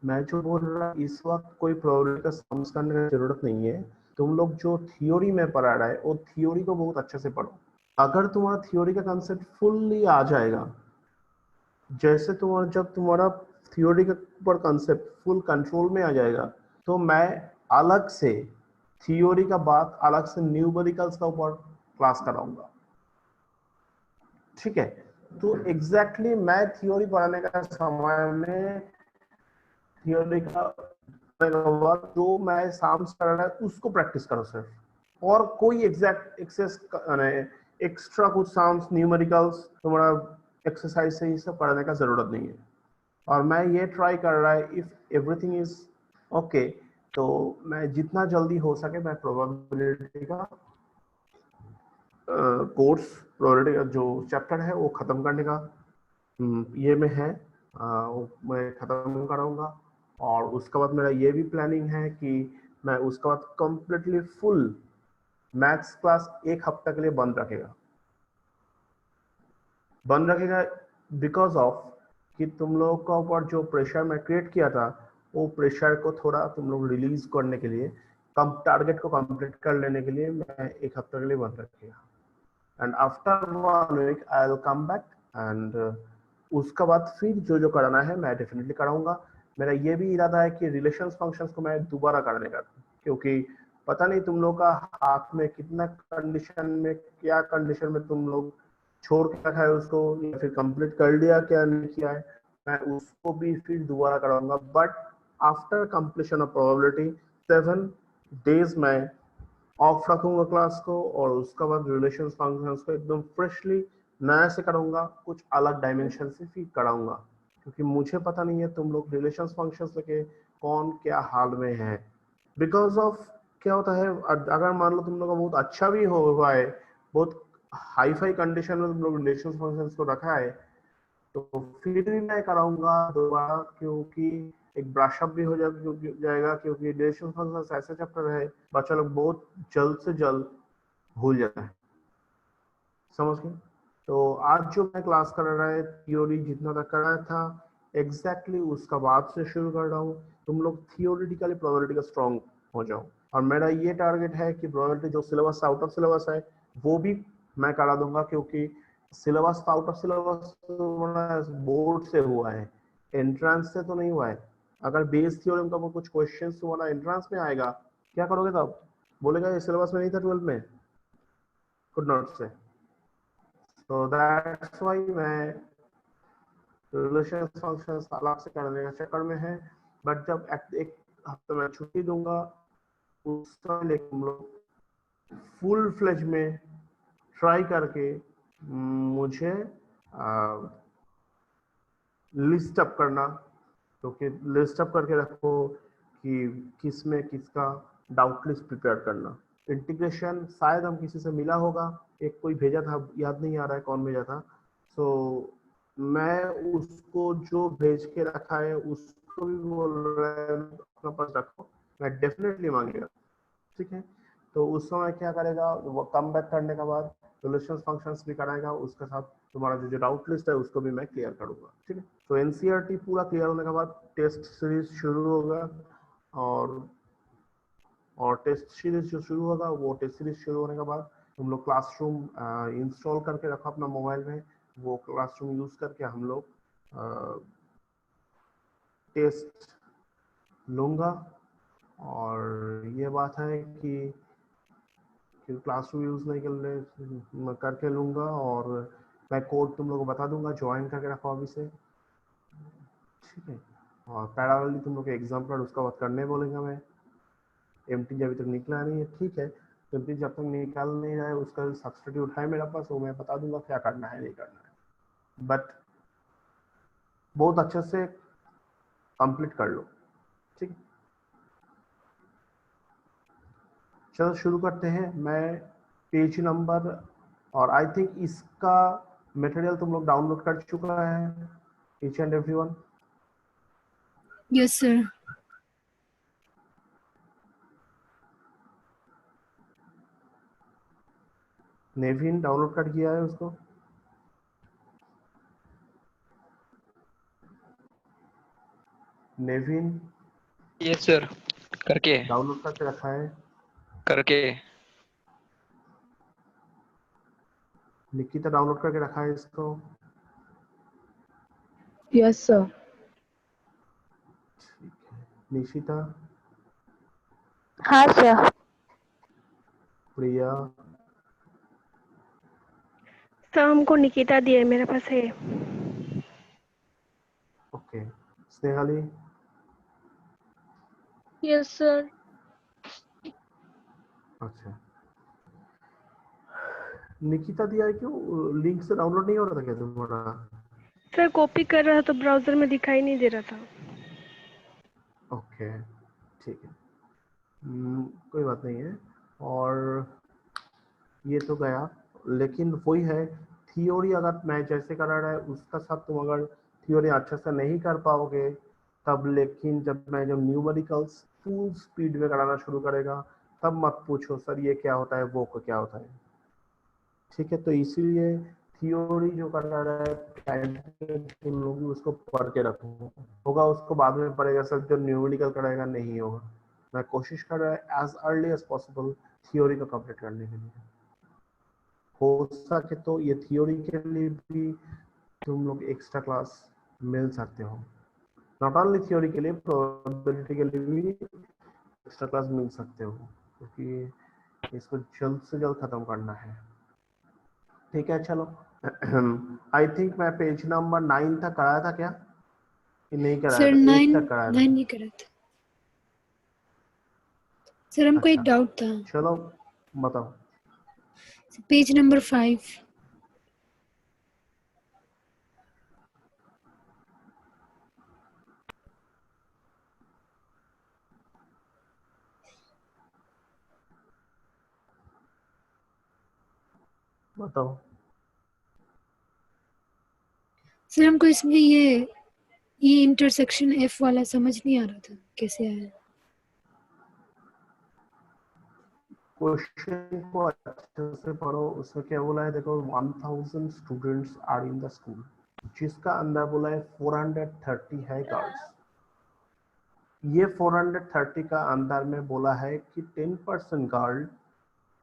मैं जो बोल रहा इस वक्त कोई प्रोबेबिलिटी का सम्स करने की जरूरत नहीं है। तुम लोग जो थियोरी में पढ़ा रहा है वो थियोरी को बहुत अच्छे से पढ़ो। अगर तुम्हारा थियोरी का कंसेप्ट फुल्ली आ जाएगा, जैसे तुम्हारा जब तुम्हारा थियोरी का ऊपर कंसेप्ट फुल कंट्रोल में आ जाएगा, तो मैं अलग से थियोरी का बात अलग से न्यूमेरिकल्स का ऊपर क्लास कराऊंगा। ठीक है, तो एग्जैक्टली मैं थियोरी पढ़ाने का समय में थियोरी का जो मैं साम्स कर रहा है उसको प्रैक्टिस करो सिर्फ, और कोई एग्जैक्ट एक्सेस एक्स्ट्रा कुछ साम्स न्यूमेरिकल्स तुम्हारा एक्सरसाइज से ये सब पढ़ने का जरूरत नहीं है। और मैं ये ट्राई कर रहा है इफ एवरीथिंग इज ओके, तो मैं जितना जल्दी हो सके मैं प्रोबेबिलिटी का कोर्स, प्रोबेबिलिटी का जो चैप्टर है वो खत्म करने का ये में है, वो मैं खत्म कराऊंगा। और उसके बाद मेरा ये भी प्लानिंग है कि मैं उसके बाद कंप्लीटली फुल मैथ्स क्लास एक हफ्ते के लिए बंद रखेगा बिकॉज ऑफ कि तुम लोगों का ऊपर जो प्रेशर मैं क्रिएट किया था, वो प्रेशर को थोड़ा तुम लोग रिलीज करने के लिए, कम टारगेट को कंप्लीट कर लेने के लिए मैं एक हफ्ते के लिए बंद रखेगा। And after 1 week I will come back and उसका बाद फिर जो जो कराना है मैं डेफिनेटली कराऊंगा। मेरा ये भी इरादा है कि रिलेशंस फंक्शंस को मैं दोबारा करने का, क्योंकि पता नहीं तुम लोग का हाथ में कितना कंडीशन में, क्या कंडीशन में तुम लोग छोड़ के रखा है उसको, या फिर कंप्लीट कर लिया क्या नहीं किया है। मैं उसको भी फिर दोबारा कराऊंगा, but after completion of probability 7 days में ऑफ रखूंगा क्लास को, और उसके बाद रिलेशन फंक्शंस को एकदम फ्रेशली नया से कराऊंगा, कुछ अलग डायमेंशन से फिर कराऊंगा। क्योंकि मुझे पता नहीं है तुम लोग रिलेशन फंक्शंस लेके कौन क्या हाल में है। बिकॉज ऑफ क्या होता है, अगर मान लो तुम लोग का बहुत अच्छा भी हो हुआ है, बहुत हाई फाई कंडीशन में तुम लोग रिलेशन फंक्शंस को रखा है, तो फिर भी मैं कराऊंगा दोबारा, क्योंकि एक ब्रशअप भी हो जाएगा, क्योंकि रिलेशन फंक्शंस ऐसा चैप्टर है बच्चा लोग बहुत जल्द से जल्द भूल जाता है। समझ गए? तो आज जो मैं क्लास कर रहा है थियोरी जितना तक कर रहा था एग्जैक्टली उसका बाद से शुरू कर रहा हूँ। तुम लोग थियोरिटिकली प्रोबेबिलिटी का स्ट्रॉन्ग हो जाओ, और मेरा ये टारगेट है कि प्रोबेबिलिटी जो सिलेबस आउट ऑफ सिलेबस है वो भी मैं करा दूंगा, क्योंकि syllabus out of syllabus board से हुआ है, एंट्रेंस से तो नहीं हुआ है। अगर बेस थ्योरम का कुछ क्वेश्चन तुम्हारा एंट्रेंस में आएगा, क्या करोगे तब? बोलेगा ये सिलेबस में नहीं था 12 में, गुड नोट से। तो दैट्स व्हाई मैं रिलेशन फंक्शंस अलग से करने का चक्कर में है। बट जब एक हफ्ते में छुट्टी दूंगा उस समय लेके हम लोग फुल फ्लेज में ट्राई करके मुझे लिस्ट अप करना, क्योंकि लिस्ट अप करके रखो कि किस में किसका डाउट लिस्ट प्रिपेयर करना। इंटीग्रेशन शायद हम किसी से मिला होगा, एक कोई भेजा था, याद नहीं आ रहा है कौन भेजा था। सो मैं उसको जो भेज के रखा है उसको भी बोल रहा है अपना पास रखो, मैं डेफिनेटली मांगेगा। ठीक है, तो उस समय क्या करेगा वो, कम बैक करने के बाद रिलेशन फंक्शंस भी कराएगा, उसके साथ तुम्हारा जो डाउट लिस्ट है उसको भी मैं क्लियर करूंगा। ठीक है, तो एनसीईआरटी पूरा क्लियर होने के बाद टेस्ट सीरीज शुरू होगा, और टेस्ट सीरीज जो शुरू होगा वो टेस्ट सीरीज शुरू होने के बाद तुम लोग क्लासरूम इंस्टॉल करके रखो अपना मोबाइल में, वो क्लासरूम यूज करके हम लोग टेस्ट लूंगा। और ये बात है कि क्लासरूम यूज नहीं कर करके लूंगा, और मैं कोड तुम लोग को बता दूंगा, ज्वाइन करके रखो अभी से। ठीक है, और पैरालली तुम लोग एग्जाम पर उसका बात करने बोलेंगे। मैं एमटी अभी तक निकला नहीं है, ठीक है, एमटी जब तक निकाल नहीं जाए उसका सब्सटीट्यूट है मेरे पास, वो मैं बता दूंगा क्या करना है नहीं करना है। बट बहुत अच्छे से कंप्लीट कर लो। ठीक है, चलो शुरू करते हैं। मैं पेज नंबर, और आई थिंक इसका मटेरियल तुम लोग डाउनलोड कर चुका है each and every one. Yes, sir. Navin download कर किया है उसको? नेविन यस सर, करके डाउनलोड करके रखा है? करके निकिता डाउनलोड करके रखा है इसको? Yes sir. ठीक है। निशिता, हाँ सर। प्रिया, सर हमको निकिता दिए, मेरे पास है। ओके। Snehali, yes sir. अच्छा। निकिता दिया है, क्यों लिंक से डाउनलोड नहीं हो रहा था क्या तुम्हारा? सर कॉपी कर रहा था तो ब्राउजर में दिखाई नहीं दे रहा था। ओके, ठीक है। कोई बात नहीं है। और ये तो गया, लेकिन वही है, थियोरी अगर मैं जैसे करा रहा है उसका साथ तुम अगर थियोरी अच्छे से नहीं कर पाओगे तब, लेकिन जब न्यूमेरिकल्स फुल स्पीड में कराना शुरू करेगा तब मत पूछो सर ये क्या होता है वो क्या होता है। ठीक है, तो इसीलिए थियोरी जो कर रहा है तुम लोग उसको पढ़ के रखो, होगा उसको बाद में पढ़ेगा सर, जो न्यूमेरिकल कराएगा नहीं होगा। मैं कोशिश कर रहा है as early as possible theory को कंप्लीट करने के लिए। हो सके तो ये थियोरी के लिए भी तुम लोग एक्स्ट्रा क्लास मिल सकते हो, नॉट ओनली थियोरी के लिए, प्रोबेबिलिटी के लिए भी एक्स्ट्रा क्लास मिल सकते हो, क्योंकि इसको जल्द से जल्द खत्म करना है। ठीक है, चलो। आई थिंक मैं पेज नंबर 9 तक कराया था क्या, कि नहीं कराया सर था? 8 9 तक कराया 9 था। नहीं करा था सर, हमको एक अच्छा, डाउट था। चलो बताओ। Page number 5। बताओ। सर हमको इसमें ये इंटरसेक्शन एफ वाला समझ नहीं आ रहा था, कैसे आया? क्वेश्चन को अच्छे से पढ़ो, उसमें क्या बोला है देखो, 1000 students are in the school, जिसका अंदर बोला है 430 है गर्ल्स। ये 430 का अंदर में बोला है कि 10% गर्ल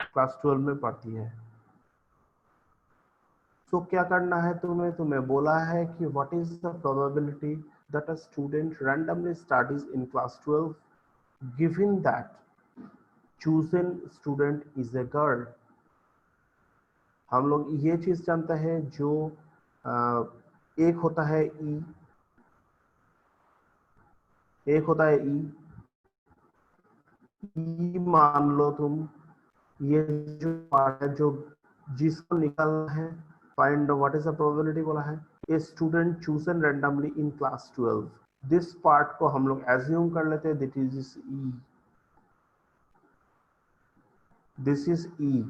क्लास 12 में पढ़ती है। तो क्या करना है तुम्हें बोला है कि what is the probability that a student randomly studies in class 12 given that chosen student is a girl। हम लोग ये चीज जानते हैं, जो एक होता है ई, एक होता है ई मान लो तुम, ये जो पार्ट है जो जिसको निकालना है, find what is the probability बोला है, a student chosen randomly in class 12। This part को हम लोग एज्यूम कर लेते हैं, that is E, this is E,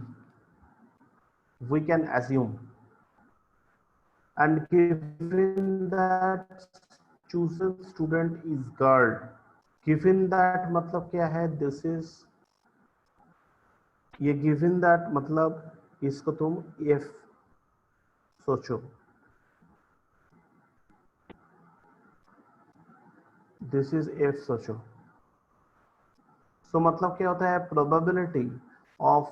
we can assume. And given that chosen student is girl, given that मतलब क्या है, this is, ये given that मतलब इसको तुम F सोचो, this is F सोचो। so मतलब क्या होता है, probability of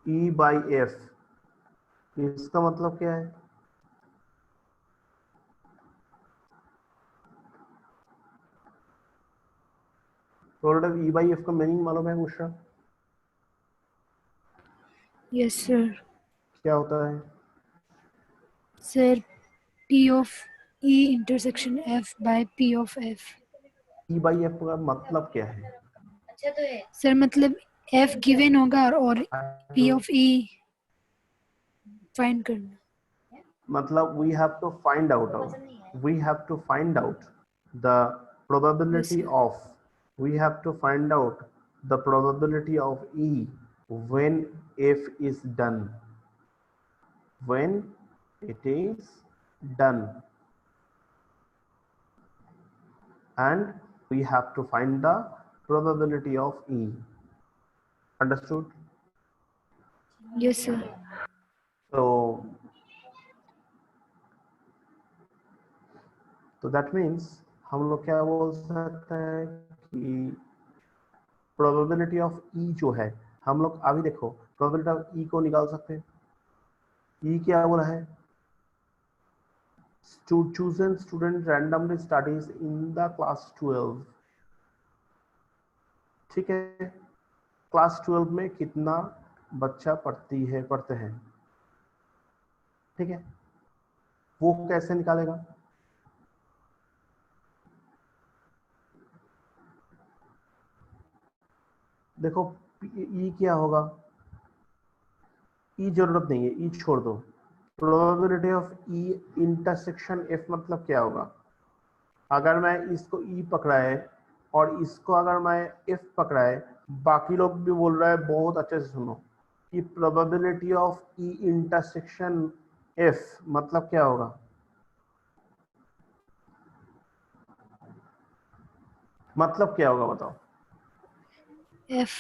E by F, इसका मतलब क्या है? प्रोडक्ट E by F का मीनिंग मालूम है मुश्रा? Yes sir. क्या होता है? Sir P of E intersection F by P of F। E by F का मतलब क्या है? सर मतलब F गिवन होगा और P ऑफ E फाइंड करना। मतलब we have to find out the probability sir. of, we have to find out the probability of E when F is done, when it is done, and we have to find the probability of E। Understood? Yes, sir. तो that means हम लोग क्या बोल सकते हैं कि probability of ई जो है, हम लोग अभी देखो प्रोबेबिलिटी ऑफ ई को निकाल सकते हैं। ई क्या बोला है? chosen student randomly studies in the class 12। ठीक है, क्लास 12 में कितना बच्चा पढ़ते हैं, ठीक है, वो कैसे निकालेगा? देखो ई क्या होगा, ई जरूरत नहीं है, ई छोड़ दो। Probability of E intersection F मतलब क्या होगा? अगर मैं इसको ई पकड़ा है और इसको अगर मैं एफ पकड़ा है, बाकी लोग भी बोल रहा है, बहुत अच्छे से सुनो कि probability of E intersection F मतलब क्या होगा? मतलब क्या होगा बताओ? F.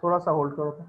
थोड़ा सा होल्ड करो तो।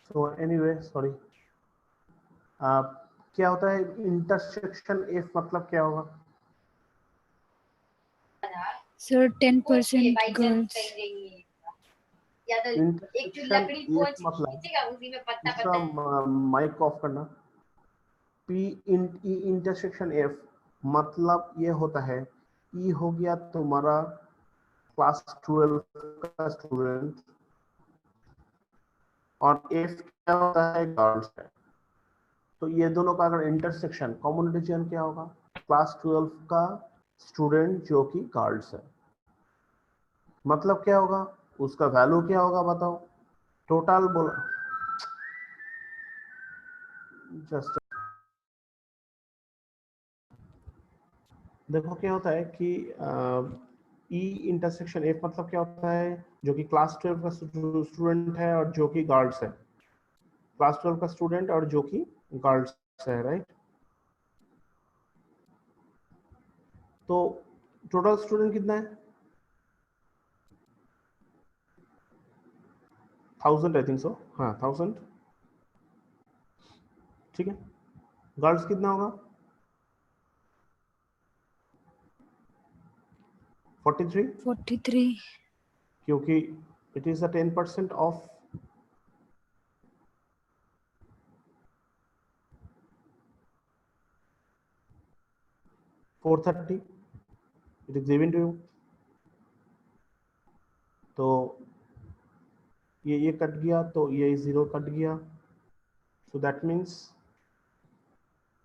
तो एनीवे सॉरी, क्या होता है इंटरसेक्शन एफ मतलब क्या होगा? Sir, 10% girls. इंटरसेक्शन एफ मतलब, दूसरा माइक ऑफ करना। पी इंटरसेक्शन एफ मतलब ये होता है, ई हो गया तुम्हारा क्लास 12 का स्टूडेंट और एफ क्या होता है? गर्ल्स है। तो ये दोनों का अगर इंटरसेक्शन, कॉमन रीजन क्या होगा? क्लास 12 का स्टूडेंट जो कि गर्ल्स है। मतलब क्या होगा? उसका वैल्यू क्या होगा बताओ? टोटल बोला, जस्ट देखो क्या होता है कि ई इंटरसेक्शन एफ मतलब क्या होता है? जो कि क्लास 12 का स्टूडेंट है और जो कि गर्ल्स है, क्लास 12 का स्टूडेंट और जो कि गर्ल्स है, राइट? तो टोटल स्टूडेंट कितना है? 1000 आई थिंक सो, हाँ 1000, ठीक है। गर्ल्स कितना होगा? 43, 43. क्योंकि it is a 10% of 430, it is given to you. तो ये कट गया तो ये 0 कट गया, सो दैट मीन्स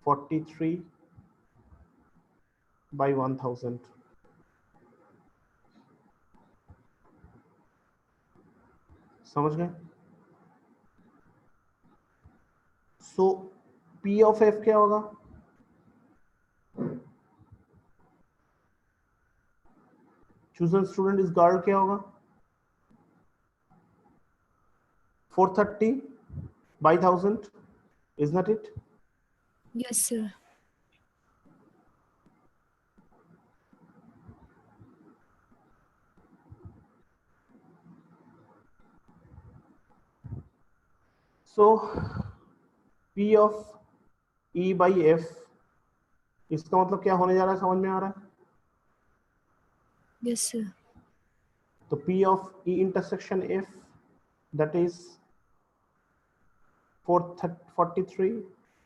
43 by 1000। समझ गए? सो P ऑफ F क्या होगा? chosen student is girl क्या होगा? 430 by 1000, is not it? Yes, sir. So P of E by F, इसका मतलब क्या होने जा रहा है? समझ में आ रहा है? Yes, sir. तो P of E intersection F, that is 443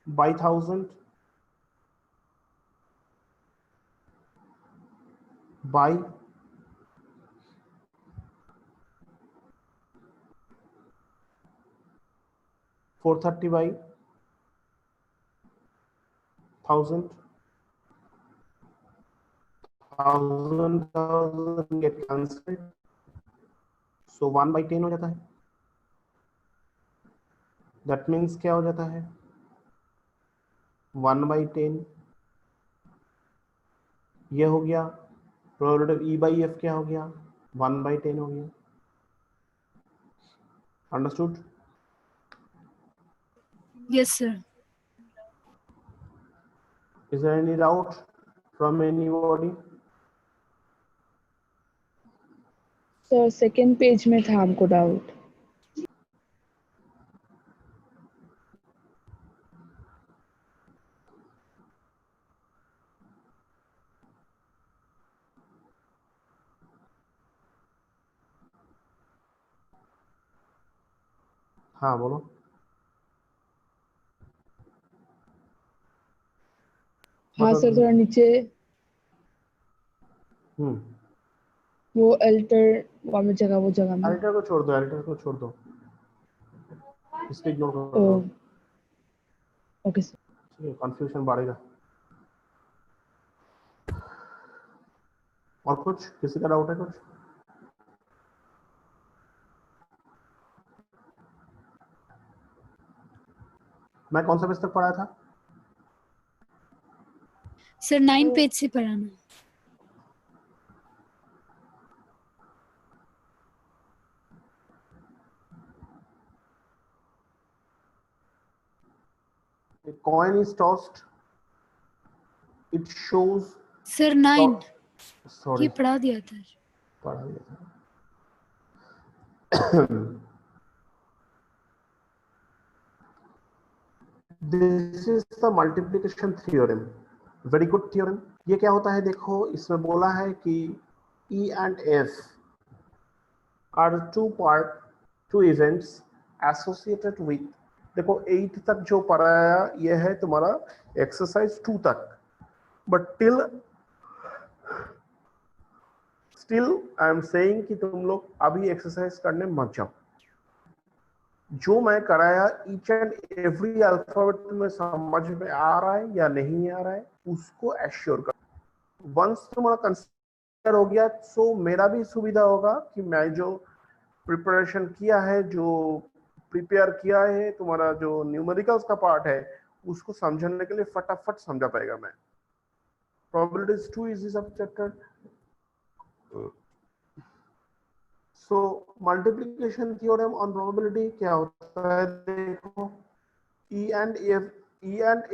by 1000 by 430 by 1000, 1000 get cancelled, so 1 by 10 हो जाता है। दैट मीन्स क्या हो जाता है? 1 by 10 ये हो गया। प्रोबेबिलिटी E by F क्या हो गया? 1 by 10 हो गया। Understood? Yes, sir. Is there any doubt from anybody? Sir second page में था हमको डाउट। हाँ बोलो। हाँ सर थोड़ा नीचे वो अल्टर वाली जगह, वो जगह में। एडिटर को छोड़ दो, एडिटर को छोड़ दो, इसको इग्नोर कर ओ दो। Okay sir. ठीक है, कंफ्यूजन बढ़ेगा। और कुछ किसी का डाउट है? कुछ मैं कौन सा पेज तक पढ़ाया था? सर 9 पेज से पढ़ाना। A coin is tossed, it shows। Sir 9 sorry ये पढ़ा दिया था। पढ़ा दिया था। This is the multiplication theorem, very good theorem. ये क्या होता है? देखो इसमें बोला है कि E and F are two events associated with। देखो 8 तक जो पढ़ाया ये है तुम्हारा एक्सरसाइज 2 तक, but still I am saying कि तुम लोग अभी एक्सरसाइज करने मत जाओ। जो मैं कराया ईच एंड एवरी अल्फाबेट तुम्हें समझ में आ रहा है या नहीं आ रहा है उसको एश्योर कर। वंस तुम्हारा कंसिडर हो गया सो मेरा भी सुविधा होगा कि मैं जो प्रिपरेशन किया है, जो प्रिपेयर किया है, तुम्हारा जो न्यूमेरिकल्स का पार्ट है उसको समझने के लिए फटाफट समझा पाएगा मैं। प्रोबेबिलिटी इज टू इजी सब chapter, so multiplication theorem on probability क्या होता है, देखो E and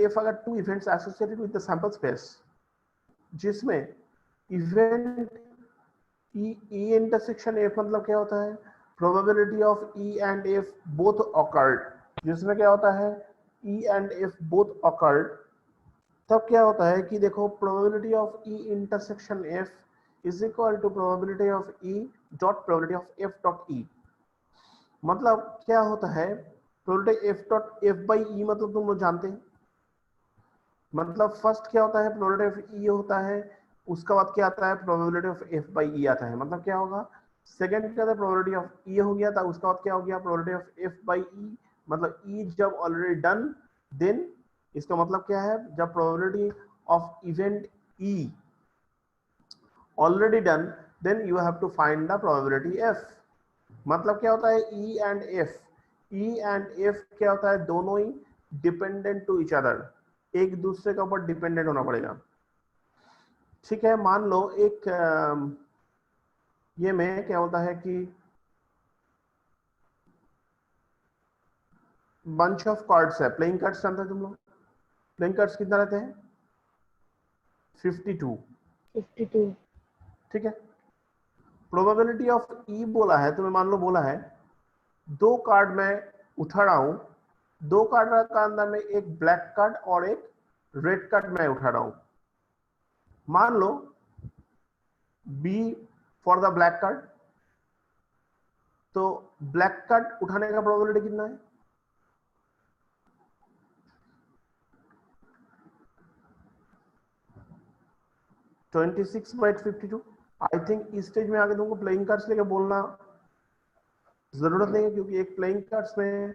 F अगर two events associated with the sample space, जिसमें इवेंट E इंटरसेक्शन F मतलब क्या होता है, probability of E and F both occurred, जिसमें क्या होता है E and F both occurred, तब क्या होता है कि देखो probability of E intersection F is equal to probability of E dot probability of F dot E। मतलब क्या होता है, probability F dot F by E मतलब तुम लोग जानते हैं, मतलब फर्स्ट क्या होता है, प्रोबेबिलिटी ऑफ E होता है, उसका बाद क्या आता है, probability of F by E आता है। मतलब क्या होगा, सेकंड क्या था, प्रोबेबिलिटी ऑफ E हो गया था, उसका बाद क्या हो गया, probability of F by E। मतलब E जब ऑलरेडी डन, देन इसका मतलब क्या है, जब probability of event E already done, then you have to find the probability F। मतलब क्या होता है, E and F, E and F क्या होता है, दोनों ही डिपेंडेंट टू ईच अदर, एक दूसरे के ऊपर डिपेंडेंट होना पड़ेगा। ठीक है, मान लो एक ये में क्या होता है कि बंच ऑफ कार्ड्स है, प्लेइंग कार्ड्स जानते हैं तुम लोग, प्लेइंग कार्ड्स कितना रहते हैं, 52। ठीक है, प्रोबेबिलिटी ऑफ E बोला है, तुम्हें मान लो बोला है दो कार्ड मैं उठा रहा हूं, दो कार्ड का अंदर में एक ब्लैक कार्ड और एक रेड कार्ड मैं उठा रहा हूं। मान लो B for the black card, तो ब्लैक कार्ड उठाने का प्रोबेबिलिटी कितना है, twenty six by 52। I think इस स्टेज में आगे तुमको प्लेइंग कार्ड्स लेके बोलना जरूरत नहीं है, क्योंकि एक प्लेइंग कार्ड्स में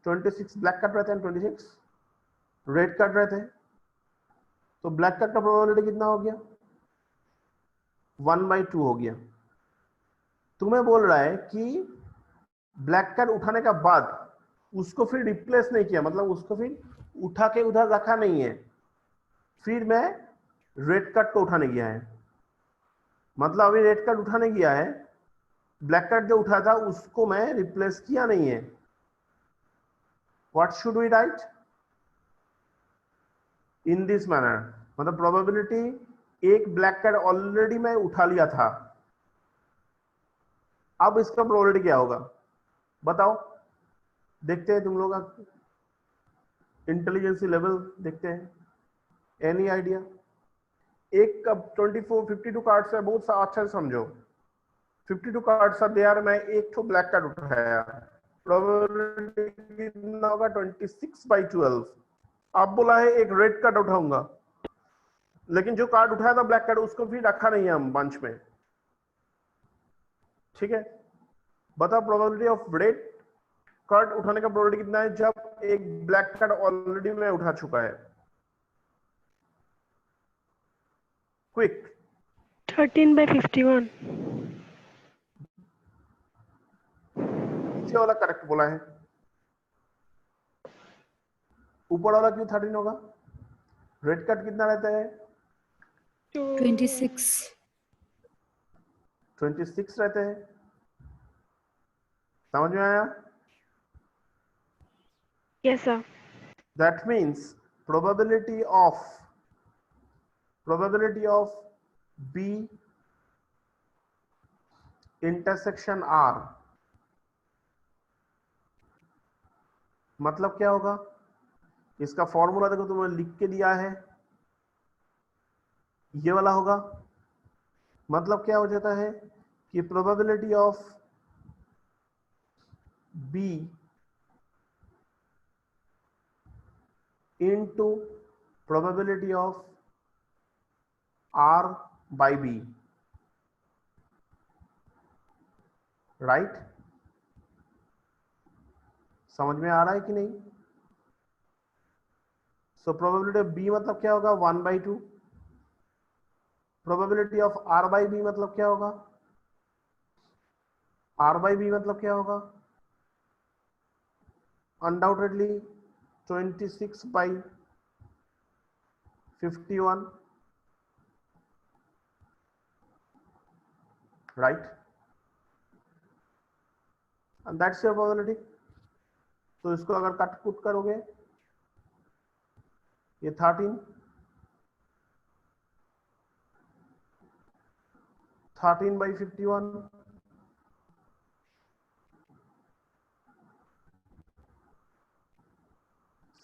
26 ब्लैक कार्ड रहते हैं, 26 रेड कार्ड रहते हैं, तो ब्लैक कार्ड का प्रोबेबिलिटी कितना हो गया, 1/2 हो गया। तुम्हें बोल रहा है कि ब्लैक कार्ड उठाने का बाद उसको फिर रिप्लेस नहीं किया, मतलब उसको फिर उठा के उधर रखा नहीं है, फिर मैं रेड कार्ड को उठाने गया है, मतलब अभी रेड कार्ड उठाने गया है, ब्लैक कार्ड जो उठा था उसको मैं रिप्लेस किया नहीं है। What should we write in this manner, मतलब प्रोबेबिलिटी एक ब्लैक कार्ड ऑलरेडी मैं उठा लिया था, अब इसका प्रोबेबिलिटी क्या होगा बताओ, देखते हैं तुम लोग का इंटेलिजेंसी लेवल देखते हैं, एनी आइडिया। एक कब 24 52 कार्ड्स है, बहुत अच्छा से समझो, 52 कार्ड्स आर देयर, मैं एक तो ब्लैक कार्ड उठाया, प्रोबेबिलिटी कितना होगा 26/12। अब बोला है एक रेड कार्ड उठाऊंगा, लेकिन जो कार्ड उठाया था ब्लैक कार्ड उसको भी रखा नहीं है हम बंच में। ठीक है, बताओ प्रोबेबिलिटी ऑफ रेड कार्ड उठाने का प्रोबेबिलिटी कितना है जब एक ब्लैक कार्ड ऑलरेडी में उठा चुका है, क्विक। 13/51। नीचे वाला करेक्ट बोला है, ऊपर वाला क्यों 13 होगा, रेड कार्ड कितना रहता है 26। 26 रहते हैं, समझ में आया। Yes sir. That means probability of B intersection R मतलब क्या होगा, इसका फॉर्मूला देखो तुम्हें लिख के दिया है, ये वाला होगा। मतलब क्या हो जाता है कि probability of B into probability of R by B, right. समझ में आ रहा है कि नहीं। सो प्रोबेबिलिटी ऑफ B मतलब क्या होगा 1/2, probability of R by B मतलब क्या होगा, R बाई B मतलब क्या होगा, undoubtedly 26/51। Right, and that's your probability. तो इसको अगर कट पुट करोगे, ये 13/51,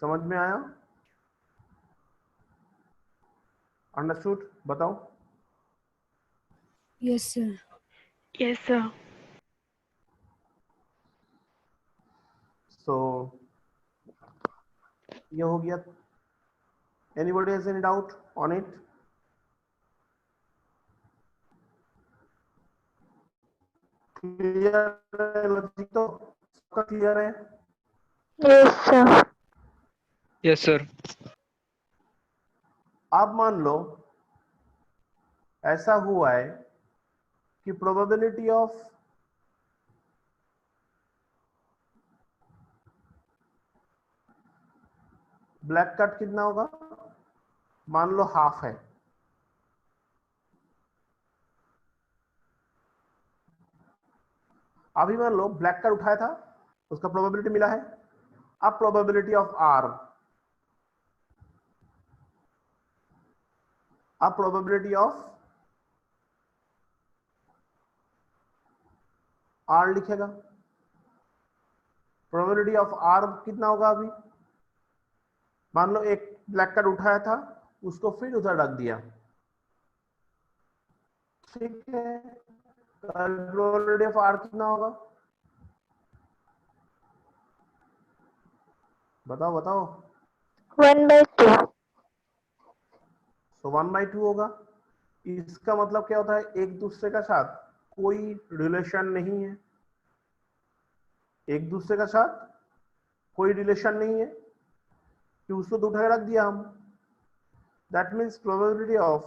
समझ में आया? अंडरस्टूड? बताओ। Yes sir. Yes sir. So ये हो गया। Anybody has any doubt on it? Clear है? लॉजिक तो सबका क्लियर है? Yes sir. Yes sir. अब मान लो ऐसा हुआ है कि प्रोबेबिलिटी ऑफ ब्लैक कट कितना होगा? मान लो हाफ है। अभी मान लो ब्लैक कट उठाया था, उसका प्रोबेबिलिटी मिला है। अब प्रोबेबिलिटी ऑफ आर, अब प्रोबेबिलिटी ऑफ आर लिखेगा। प्रोबेबिलिटी ऑफ आर कितना होगा? अभी मान लो एक ब्लैक कार्ड उठाया था, उसको फिर उधर रख दिया, ठीक है। प्रोबेबिलिटी ऑफ आर कितना होगा? बताओ बताओ। 1/2। तो 1/2 होगा। इसका मतलब क्या होता है? एक दूसरे का साथ कोई रिलेशन नहीं है, एक दूसरे का साथ कोई रिलेशन नहीं है कि उसको तो उठा के रख दिया हम। That means probability of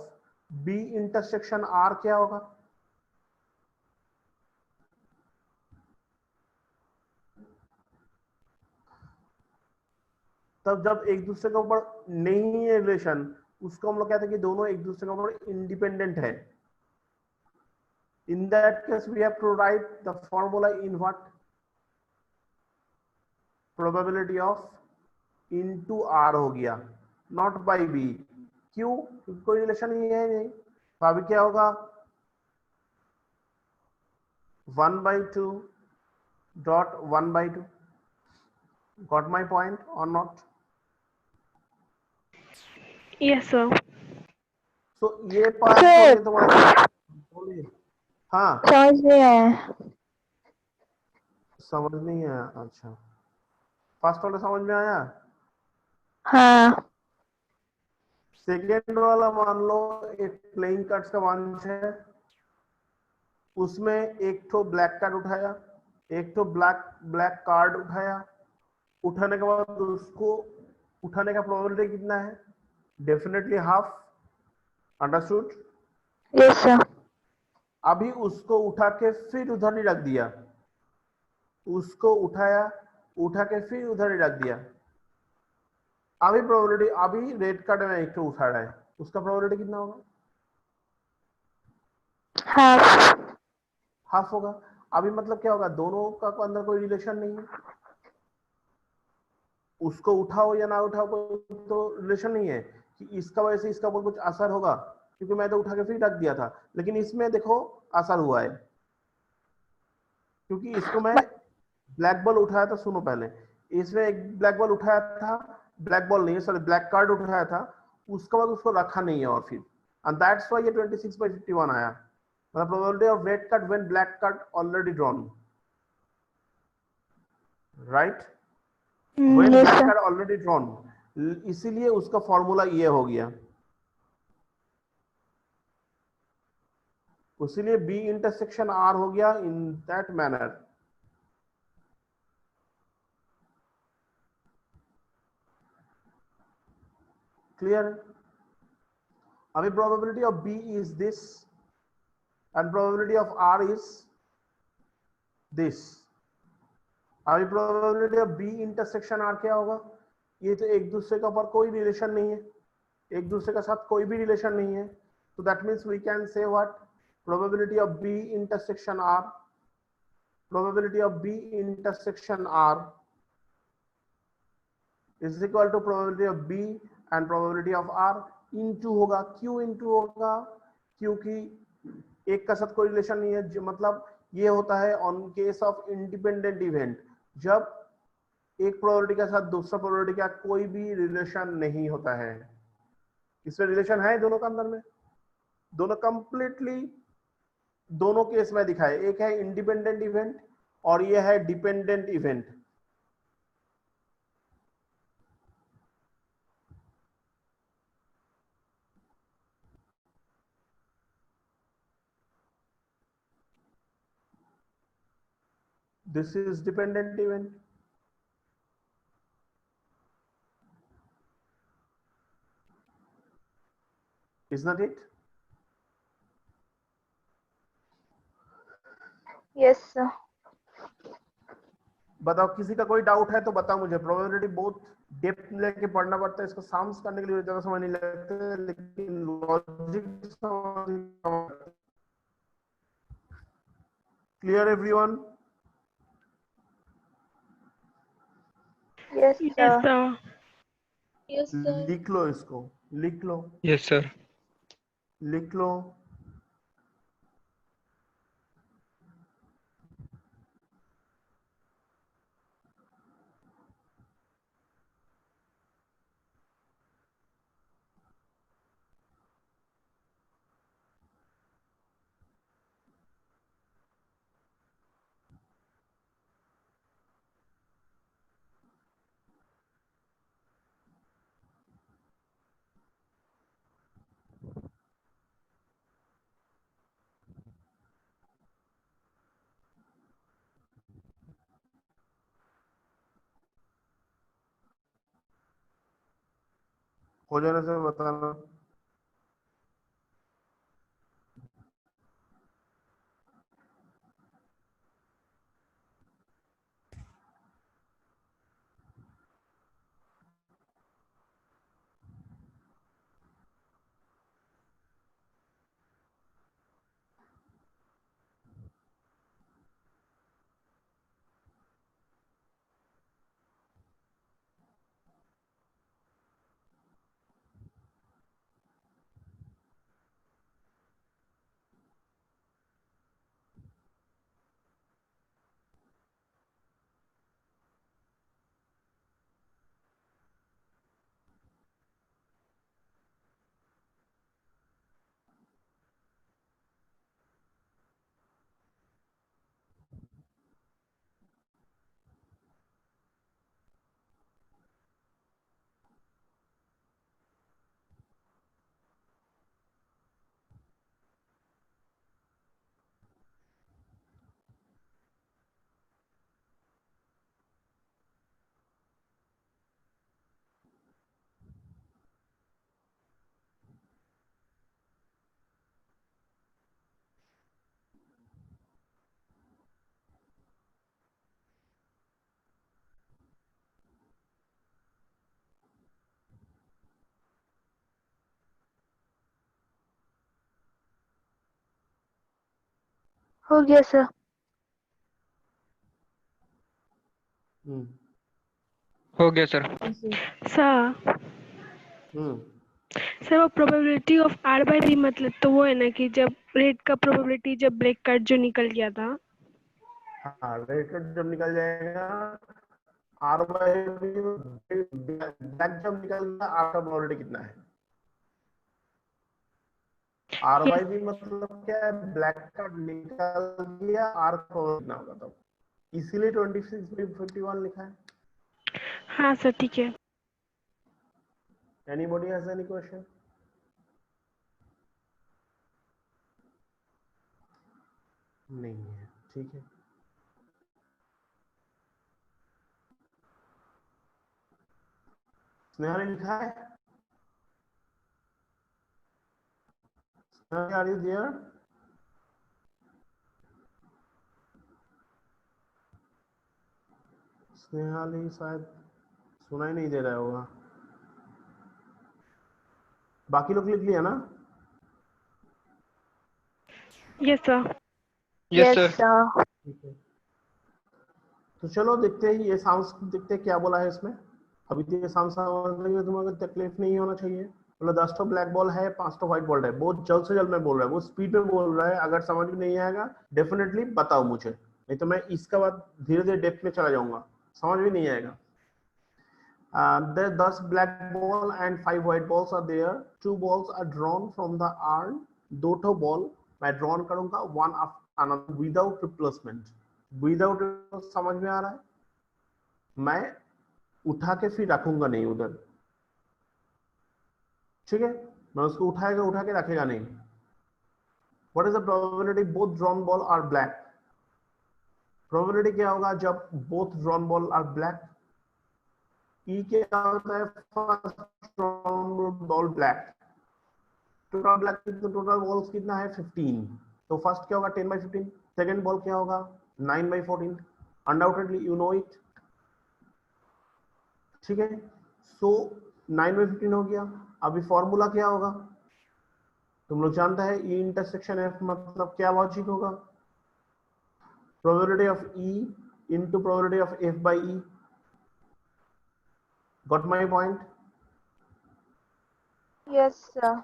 B intersection R क्या होगा? तब जब एक दूसरे के ऊपर नहीं है रिलेशन, उसको हम लोग कहते हैं कि दोनों एक दूसरे के ऊपर इंडिपेंडेंट है। In that case we have to write the formula in what? Probability of into R हो गया, नॉट बाय बी। क्यों? क्योंकि कोई रिलेशन ही है नहीं। तो अभी क्या होगा? 1/2 dot 1/2। गॉट माई पॉइंट और नॉट? Yes sir. तो ये पार्ट Sir. बोलिए तुम्हारा, बोलिए। हाँ, समझ नहीं आया। समझ नहीं आया? अच्छा, फर्स्ट वाला समझ में आया? हाँ। सेकेंड वाला मान लो एक प्लेइंग कार्ड्स का मंच है, उसमें एक तो ब्लैक कार्ड उठाया, एक तो ब्लैक कार्ड उठाया। उठाने के बाद उसको उठाने का प्रोबेबिलिटी कितना है? Definitely half. Understood? Yes sir. अभी उसको उठा के फिर उधर नहीं रख दिया, उसको उठाया, उठा के फिर उधर नहीं रख दिया। अभी प्रोबेबिलिटी, अभी रेड कार्ड में एक तो उठा रहा है, उसका प्रोबेबिलिटी कितना होगा? हाफ। हाफ होगा। अभी मतलब क्या होगा? दोनों का अंदर कोई रिलेशन नहीं है, उसको उठाओ या ना उठाओ कोई तो रिलेशन नहीं है कि इसका वजह से इसका कुछ असर होगा, क्योंकि मैं तो उठा के फिर रख दिया था। लेकिन इसमें देखो असर हुआ है, क्योंकि इसको मैं ब्लैक बॉल उठाया था। सुनो पहले, इसमें एक ब्लैक बॉल उठाया था, ब्लैक बॉल नहीं है सॉरी, ब्लैक कार्ड उठाया था, उसके बाद उसको रखा नहीं है और फिर, एंड दैट्स व्हाई ये 26/51 आया। मतलब probability of red card when black card already drawn, right? When yes black sir. Card already drawn, इसीलिए उसका फॉर्मूला ये हो गया। इसीलिए बी इंटरसेक्शन आर हो गया इन दैट मैनर। क्लियर? अभी probability of B is this and probability of R is this. अभी probability of B intersection R क्या होगा? ये तो एक दूसरे के ऊपर कोई रिलेशन नहीं है, एक दूसरे के साथ कोई भी रिलेशन नहीं है, तो that means we can say what? probability of B intersection R, probability of B intersection R is equal to probability of B and probability of R into होगा, क्यों into होगा, क्योंकि एक का साथ कोई रिलेशन नहीं है, मतलब ये होता है on case of independent event, जब एक प्रोबेबिलिटी के साथ दूसरा प्रोबेबिलिटी का कोई भी रिलेशन नहीं होता है। इसमें रिलेशन है दोनों का अंदर में, दोनों कंप्लीटली दोनों केस में दिखाए, एक है इंडिपेंडेंट इवेंट और ये है dependent event. This is dependent event. Is not it? Yes, sir. बताओ, किसी का कोई डाउट है तो बताओ मुझे। प्रोबेबिलिटी बहुत डेप्थ लेके पढ़ना पड़ता है, इसको साम्स करने के लिए ज्यादा समय नहीं लगता है, लेकिन logic clear everyone? Yes, Yes, sir. sir. Yes, sir. लिख लो इसको, लिख लो, Yes, sir. लिख लो। हो जाने से बताना। हो गया सर। हो गया sir. Yes, sir. Sir sir वो probability of R by B मतलब तो वो है ना कि जब रेट का प्रोबेबिलिटी जब ब्रेक कट जो निकल गया था, हाँ, रेट कट जब निकल जाएगा, आर बाई ब्लैक जब निकल गया, आर का प्रोबेबिलिटी कितना है? आर बाई बी मतलब क्या है? ब्लैक का निकल गया, आर का प्रोबेबिलिटी कितना होगा तब? इसीलिए 26/51 लिखा है। हाँ सर ठीक है। Anybody has any question? नहीं है, ठीक है। स्नेहा ने लिखा है? Sneha, are you there? स्नेहाली शायद सुनाई नहीं दे रहा होगा। बाकी लोग लिख लिया ना? Yes sir. Yes Yes, sir. sir. ठीक है, तो चलो देखते हैं ये साउंड्स, देखते हैं क्या बोला है इसमें। अभी तो ये साउंड समझने में तुम्हें तकलीफ नहीं होना चाहिए। मतलब 10 तो ब्लैक बॉल है, 5 तो व्हाइट बॉल है। बहुत जल्द से जल्द में बोल रहा है, वो स्पीड पे बोल रहा है। अगर समझ में नहीं आएगा डेफिनेटली बताओ मुझे, नहीं तो मैं इसका बाद धीरे धीरे डेप्थ में चला जाऊंगा, समझ में नहीं आएगा। There 10 black ball and 5 white balls are there. 2 balls are drawn from the arm. दो ठो बॉल मैं ड्रॉन करूंगा one after another without replacement. Without समझ में आ रहा है? मैं उठा के फिर रखूंगा नहीं उधर, ठीक है? मैं उसको उठा के रखेगा नहीं। What is the probability both drawn ball are black? Probability क्या होगा जब both drawn ball are black? E क्या होता है first drawn ball black, total black total balls कितना है 15, तो फर्स्ट क्या होगा 10/15, सेकंड बॉल क्या होगा 9/14, अनडाउटेडली यू नो इट, ठीक है? सो 9/15 हो गया। अभी फॉर्मूला क्या होगा तुम लोग जानते हैं, ई इंटरसेक्शन एफ मतलब क्या लॉजिक होगा, probability of E into probability of F by E. Got my point? Yes, sir.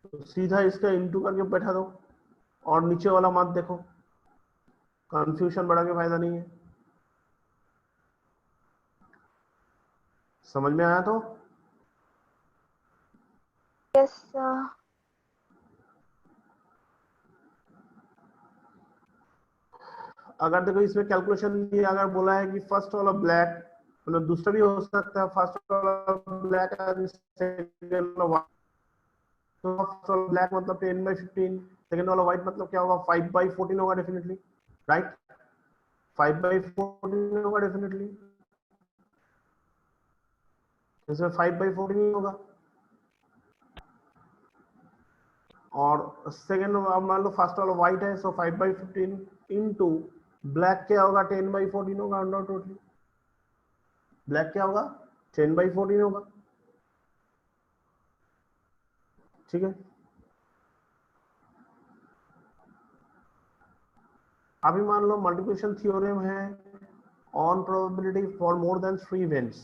तो सीधा इसका इनटू करके बैठा दो और नीचे वाला मत देखो, कंफ्यूजन बढ़ा के फायदा नहीं है। समझ में आया तो? Yes, sir. अगर देखो इसमें कैलकुलेशन ये अगर बोला है कि फर्स्ट वाला ब्लैक, मतलब दूसरा भी हो सकता है, फर्स्ट वाला ब्लैक एंड सेकंड वाला व्हाइट, तो फर्स्ट वाला ब्लैक मतलब 10/15, सेकंड वाला व्हाइट मतलब क्या होगा 5/14 होगा डेफिनेटली, राइट? 5/14 होगा डेफिनेटली, इसमें 5/14 होगा। और सेकंड मान लो फर्स्ट वाला व्हाइट है, सो 5/15 इनटू ब्लैक क्या होगा 10/14 होगा, अनडाउटेडली ब्लैक क्या होगा 10/14 होगा, ठीक है? अभी मान लो मल्टीप्लिकेशन थ्योरम है on probability for more than 3 events,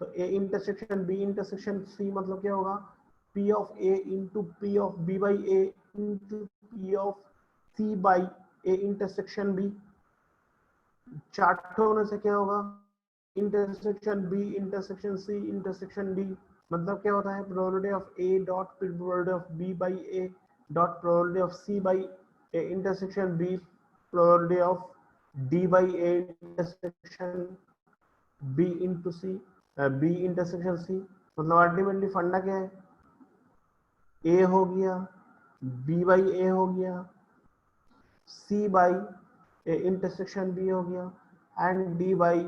तो A intersection B intersection C मतलब क्या होगा P of A into P of B by A into P of C by A intersection B। Chart होने से क्या होगा intersection B intersection C intersection D, मतलब क्या होता है probability of A dot probability of B by A dot probability of C by A intersection B probability of D by A intersection B into C B intersection C। मतलब ultimately फंडा क्या है, ए हो गया बी बाई ए हो गया C by A intersection B हो गया and D by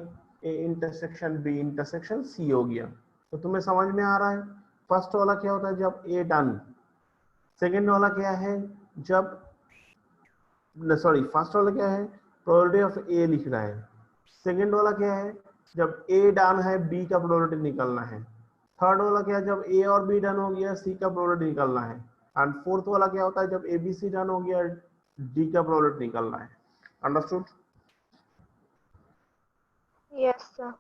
A intersection B intersection C हो गया। तो तुम्हें समझ में आ रहा है फर्स्ट वाला क्या होता है जब ए डन, सेकेंड वाला क्या है जब, सॉरी फर्स्ट वाला क्या है प्रोबेबिलिटी ऑफ ए लिख रहा है, सेकेंड वाला क्या है जब ए डन है बी का प्रोबेबिलिटी निकलना है, थर्ड वाला क्या है जब ए और बी डन हो गया सी का प्रोबेबिलिटी निकलना है, एंड फोर्थ वाला क्या होता है जब ए बी सी डन हो गया डी का प्रोबेबिलिटी निकलना है। अंडरस्टूड? Yes, sir.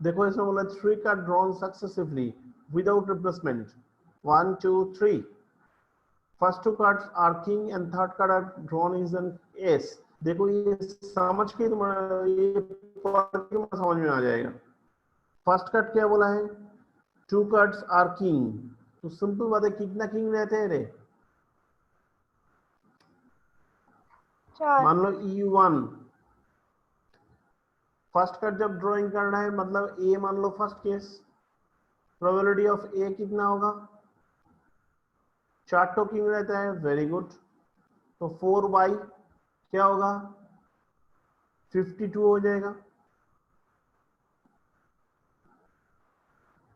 देखो इसमें बोला 3 card drawn successively without replacement, 1 2 3, first 2 cards are king and third card are drawn is an ace. देखो ये समझ के तुम्हारा ये पढ़ के समझ में आ जाएगा। फर्स्ट कार्ड क्या बोला है 2 कार्ड्स आर किंग, तो सिंपल बात है कितना किंग रहते हैं रे, चार। मान लो E1 फर्स्ट कार्ड जब ड्राइंग करना है मतलब ए मान लो फर्स्ट केस, प्रोबेबिलिटी ऑफ ए कितना होगा 4 तो किंग रहता है, वेरी गुड, तो 4 क्या होगा 52 हो जाएगा।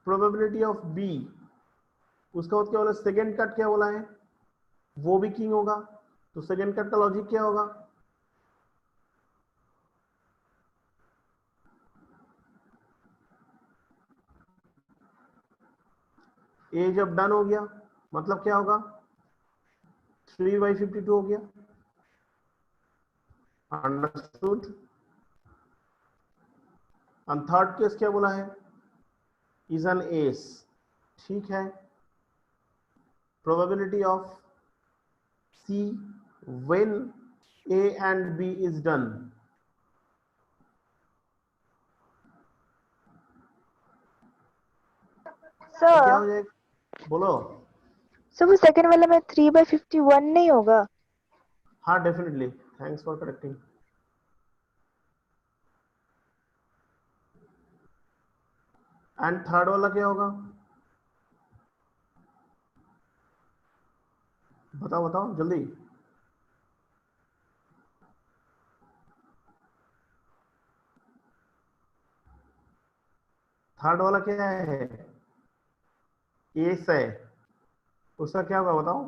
प्रोबेबिलिटी ऑफ बी, उसका बाद क्या बोला सेकेंड कट क्या बोला है वो भी किंग होगा, तो सेकेंड कट का लॉजिक क्या होगा ए जब डन हो गया मतलब क्या होगा, 3/52 हो गया। अंडरस्टूड। और थर्ड केस क्या बोला है, इज एन एस, ठीक है। Probability of C when A and B is done, क्या सर हो जाएगा, बोलो। सर वो सेकंड वाला में 3/51 नहीं होगा? हाँ definitely, thanks for correcting. And third वाला क्या होगा, बताओ बताओ जल्दी। थर्ड वाला क्या है, एस है, उसका क्या होगा बताओ।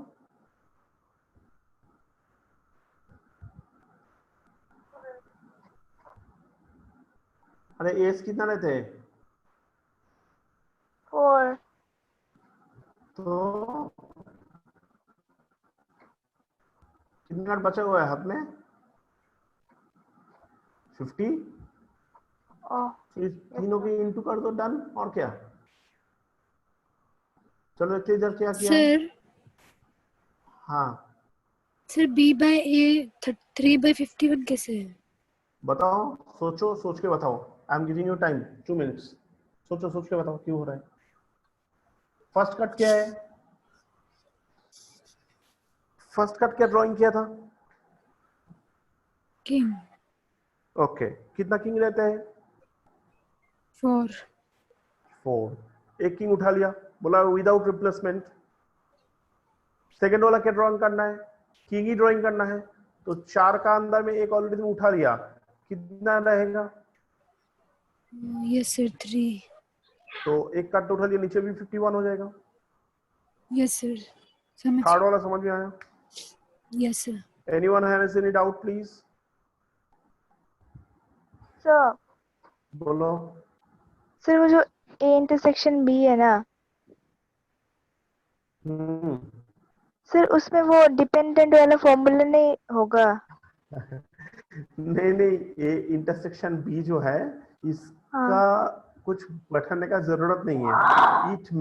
अरे एस कितना रहते हैं, 4। तो कितना कार्ड बचा हुआ है हाथ में, 50। ओह इस तीनों की इंटू कर दो, डन। और क्या, चलो एक इधर क्या किया है। सर हाँ सर B/A 3/51 कैसे है? बताओ, सोचो, सोच के बताओ। I am giving you time 2 minutes, सोचो सोच के बताओ क्यों हो रहा है। फर्स्ट कट क्या है, फर्स्ट कट क्या ड्राइंग किया था, किंग ओके कितना किंग रहता है, 4। 4। एक किंग उठा लिया, बोला विदाउट रिप्लेसमेंट। सेकेंड वाला क्या ड्राइंग करना है, किंग ही ड्राइंग करना है, तो 4 का अंदर में एक ऑलरेडी उठा लिया, कितना रहेगा, यस सर 3। तो एक कार्ड उठा लिया, नीचे भी 51 हो जाएगा। यस सर समझ। थर्ड वाला समझ में आया, yes sir. Anyone has any doubt please, sir बोलो। सर वो जो ए इंटरसेक्शन बी है ना हम्म सर, उसमें वो डिपेंडेंट वाला फॉर्मूला नहीं होगा? नहीं नहीं, ये इंटरसेक्शन बी जो है इसका कुछ बैठाने का जरूरत नहीं है। इट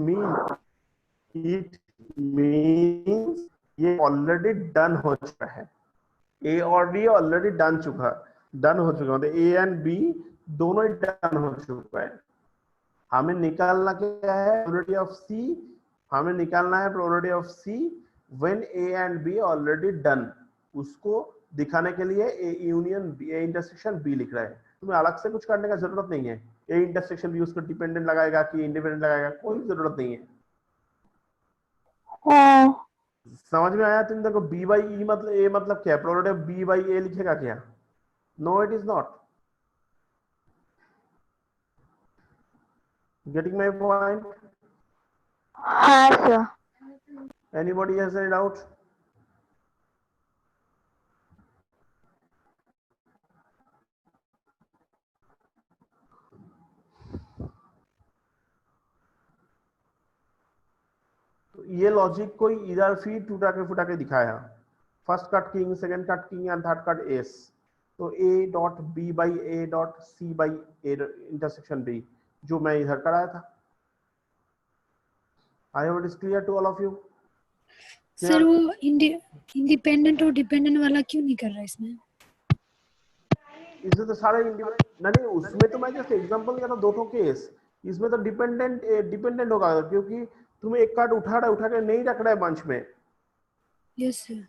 मीन्स ये ऑलरेडी डन हो चुका है, ए और बी ऑलरेडी डन हो चुका मतलब ए एंड बी दोनों ही डन हो चुका है। हमें निकालना क्या है, प्रोबेबिलिटी ऑफ सी, हमें निकालना है probability of C when A and B already done. उसको दिखाने के लिए A union B, A intersection B लिख रहा है। तुम्हें अलग से कुछ करने का जरूरत नहीं है। ए इंटरसेक्शन बी उसको डिपेंडेंट लगाएगा कि इंडिपेंडेंट लगाएगा, कोई जरूरत नहीं है। हाँ समझ में आया तुम देखो, बी बाई ई मतलब ए मतलब क्या है, probability of B by A लिखेगा क्या, no it is not. Getting my point, हाँ sir. Anybody has any doubt. ये लॉजिक कोई इधर फीड टूटा के फुटा के दिखाया, first cut king, second cut king and third cut ace, तो A dot B by A dot C by A intersection B जो मैं इधर कराया था। I hope it is clear to all of you. Sir वो independent और dependent वाला क्यों नहीं कर रहा इसमें? इसमें तो सारे नहीं, उसमें तो मैं जस्ट एग्जांपल दिया था दो ठो केस। इसमें तो डिपेंडेंट होगा क्योंकि तुम्हें एक कार्ड उठा के नहीं रख रहा है बंच में, यस सर।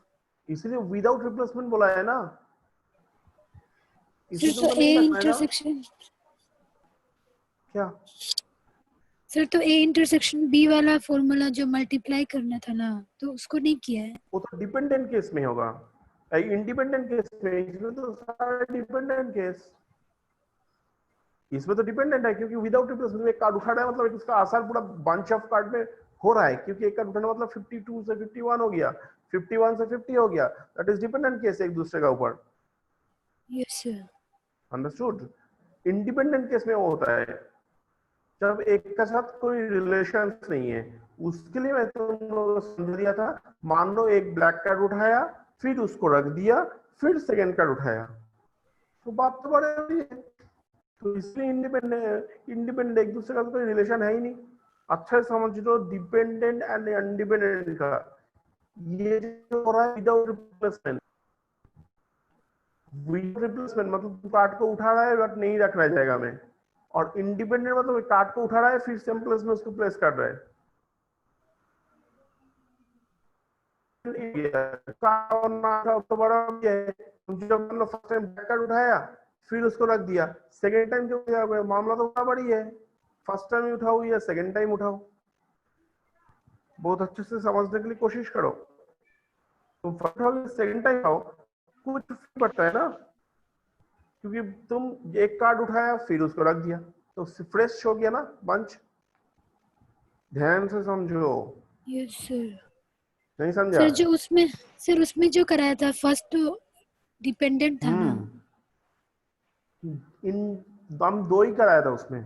इसलिए विदाउट रिप्लेसमेंट बोला है ना, सर इसलिए तो तुमको ए नहीं रखना है ना। इंटरसेक्शन क्या सर, तो ए इंटरसेक्शन बी वाला फॉर्मूला जो मल्टीप्लाई करना था ना, तो उसको नहीं किया है। वो तो डिपेंडेंट केस में होगा, इंडिपेंडेंट केस में, इसमें तो सारा डिपेंडेंट केस। इसमें तो डिपेंडेंट है क्योंकि विदाउट रिप्लेसमेंट एक कार्ड उठा रहा है मतलब इसका आसार पूरा बंच ऑफ कार्ड में हो रहा है, क्योंकि एक कार्ड उठाना मतलब 52 से 51 हो गया, 51 से 50 हो गया, दैट इज डिपेंडेंट केस एक दूसरे का ऊपर। Yes sir. Understood. Independent case में वो होता है जब एक का साथ कोई रिलेशन नहीं है, उसके लिए मैं तुम लोगों को समझा दिया था, मान लो एक ब्लैक कार्ड उठाया, फिर उसको रख दिया, फिर सेकेंड कार्ड उठाया, तो बात तो बड़े रही है। तो इसलिए इंडिपेंडेंट एक दूसरे का तो कोई रिलेशन है ही नहीं। अच्छा से समझ लो डिपेंडेंट एंड इंडिपेंडेंट का ये जो हो रहा है विदाउट रिप्लेसमेंट। विदाउट रिप्लेसमेंट मतलब कार्ड को उठा रहा है बट नहीं रखना जाएगा में, और इंडिपेंडेंट मतलब कार्ड को उठा रहा है फिर सेम प्लेस में उसको प्लेस कर रहा है। तो बड़ा ये है, जब मतलब फर्स्ट टाइम बैक कार्ड उठाया फिर उसको रख दिया, सेकेंड टाइम जो मामला तो बड़ा बड़ी है, फर्स्ट टाइम उठाओ या सेकेंड टाइम उठाओ, बहुत अच्छे से समझने के लिए कोशिश करो। तुम फर्स्ट टाइम सेकेंड टाइम आओ कुछ पड़ता है ना, क्योंकि तुम एक कार्ड उठाया फिर उसको रख दिया तो फ्रेश हो गया ना बंच। ध्यान से समझो। Yes sir. नहीं समझा? सर जो उसमें सर उसमें जो कराया था फर्स्ट डिपेंडेंट था ना। इन हम दो ही कराया था उसमें।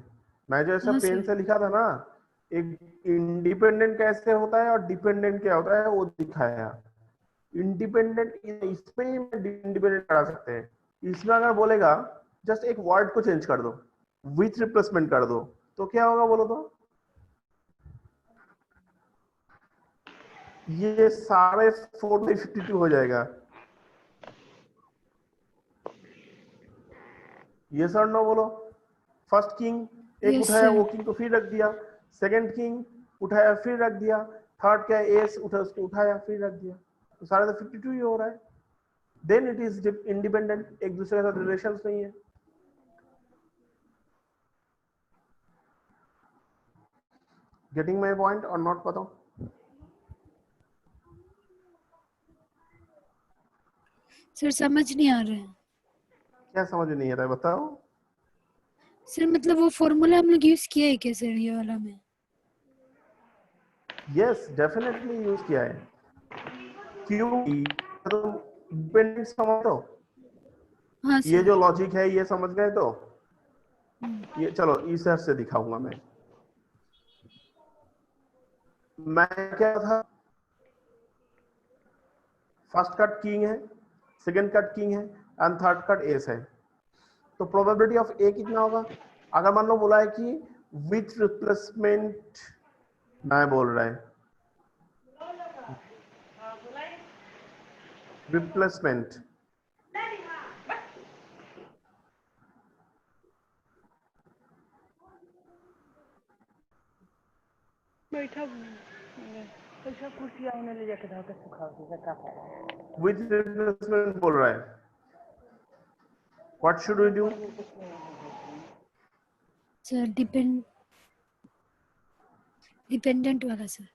मैं जो ऐसा हाँ पेन सर। से लिखा था ना, एक इंडिपेंडेंट कैसे होता है और डिपेंडेंट क्या होता है वो दिखाया। इंडिपेंडेंट इसमें इंडिपेंडेंट करा सकते हैं। इसमें अगर बोलेगा जस्ट एक वर्ड को चेंज कर दो, विथ रिप्लेसमेंट कर दो, तो क्या होगा बोलो तो? ये सारे 4/52 हो जाएगा। ये सर नो बोलो। फर्स्ट किंग एक यस उठाया, सर। वो किंग को फिर रख दिया, सेकंड किंग उठाया फिर रख दिया, थर्ड क्या एस उठा उसको उठाया फिर रख दिया, तो सारे तो 52 ही हो रहा है। देन इट इज इंडिपेंडेंट, एक दूसरे के साथ रिलेशन नहीं है। गेटिंग माई पॉइंट और नॉट? बताओ सर समझ नहीं आ रहा है क्या समझ नहीं आ रहा है, बताओ। सर। मतलब वो फॉर्मूला हम लोग यूज किया है क्या सर ये वाला में? यस डेफिनेटली यूज किया है। क्यों? तो डिपेंडेंट समझ लो, हाँ ये सर। जो लॉजिक है ये समझ गए तो ये चलो इस तरह से दिखाऊंगा मैं क्या था, फर्स्ट कट किंग है, सेकंड कट किंग है एंड थर्ड कट एस है, तो प्रोबेबिलिटी ऑफ ए कितना होगा? अगर मान लो बोला है कि विथ रिप्लेसमेंट, मैं बोल रहा है रिप्लेसमेंट, बैठा विथ रिप्लेसमेंट बोल रहा है, what should we do? Sir dependent वाला सर।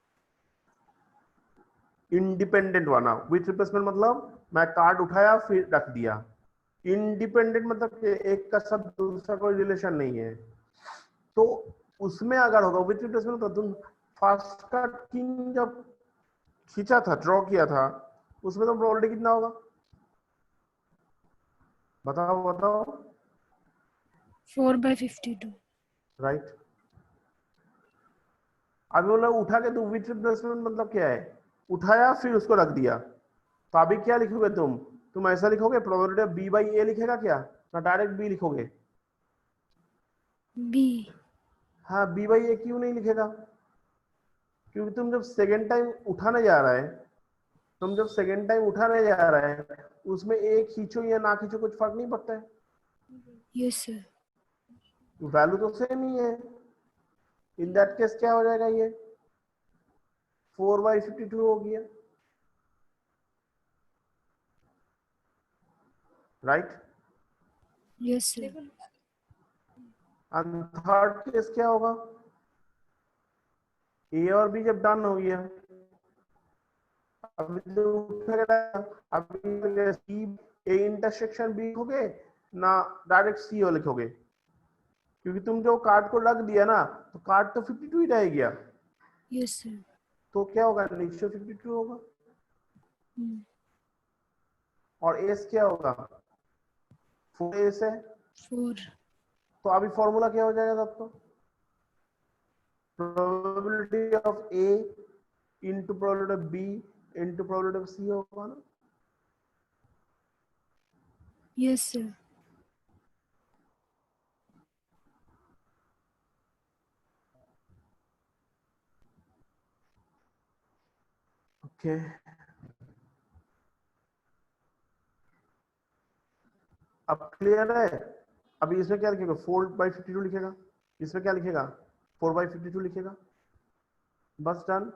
इंडिपेंडेंट वाला विथ रिप्लेसमेंट मतलब मैं कार्ड उठाया फिर रख दिया। इंडिपेंडेंट मतलब कि एक का साथ दूसरा कोई रिलेशन नहीं है, तो उसमें अगर होगा विथ रिप्लेसमेंट तो तुम फर्स्ट कार्ड किंग जब खींचा था, ड्रॉ किया था, उसमें तो प्रोबेबिलिटी कितना होगा? बताओ बताओ। 4/52। राइट। अभी बोला उठा के तुम विथ रिप्लेसमेंट मतलब क्या है? उठाया फिर उसको रख दिया, तो अभी क्या लिखोगे तुम ऐसा लिखोगे probability of B by A लिखेगा क्या, ना डायरेक्ट बी लिखोगे? बी। हाँ बी बाई ए क्यों नहीं लिखेगा? क्योंकि तुम जब सेकेंड टाइम उठाने जा रहा है, उसमें एक खींचो या ना खींचो कुछ फर्क नहीं पड़ता है, यस सर। वैल्यू तो सेम ही है। इन दैट केस क्या हो जाएगा, ये 4/52 हो गया, right? Yes sir. And third case क्या होगा? ए और बी जब डन हो गया, अभी तो अभी सी ए इंटरसेक्शन बी लिखोगे ना डायरेक्ट सी ओ लिखोगे? क्योंकि तुम जो कार्ड को रख दिया ना, तो कार्ड तो 52 ही रह गया, यस सर। तो क्या होगा? निश्चय 52 होगा। और एस क्या होगा? 4 एस है, 4। तो अभी फॉर्मूला क्या हो जाएगा तब? तो probability of A into probability of B into probability of C होगा ना? Yes sir. ओके, अब क्लियर है? अभी इसमें क्या लिखेगा? 4/52 लिखेगा। इसमें क्या लिखेगा? 4/52 लिखेगा। बस डन।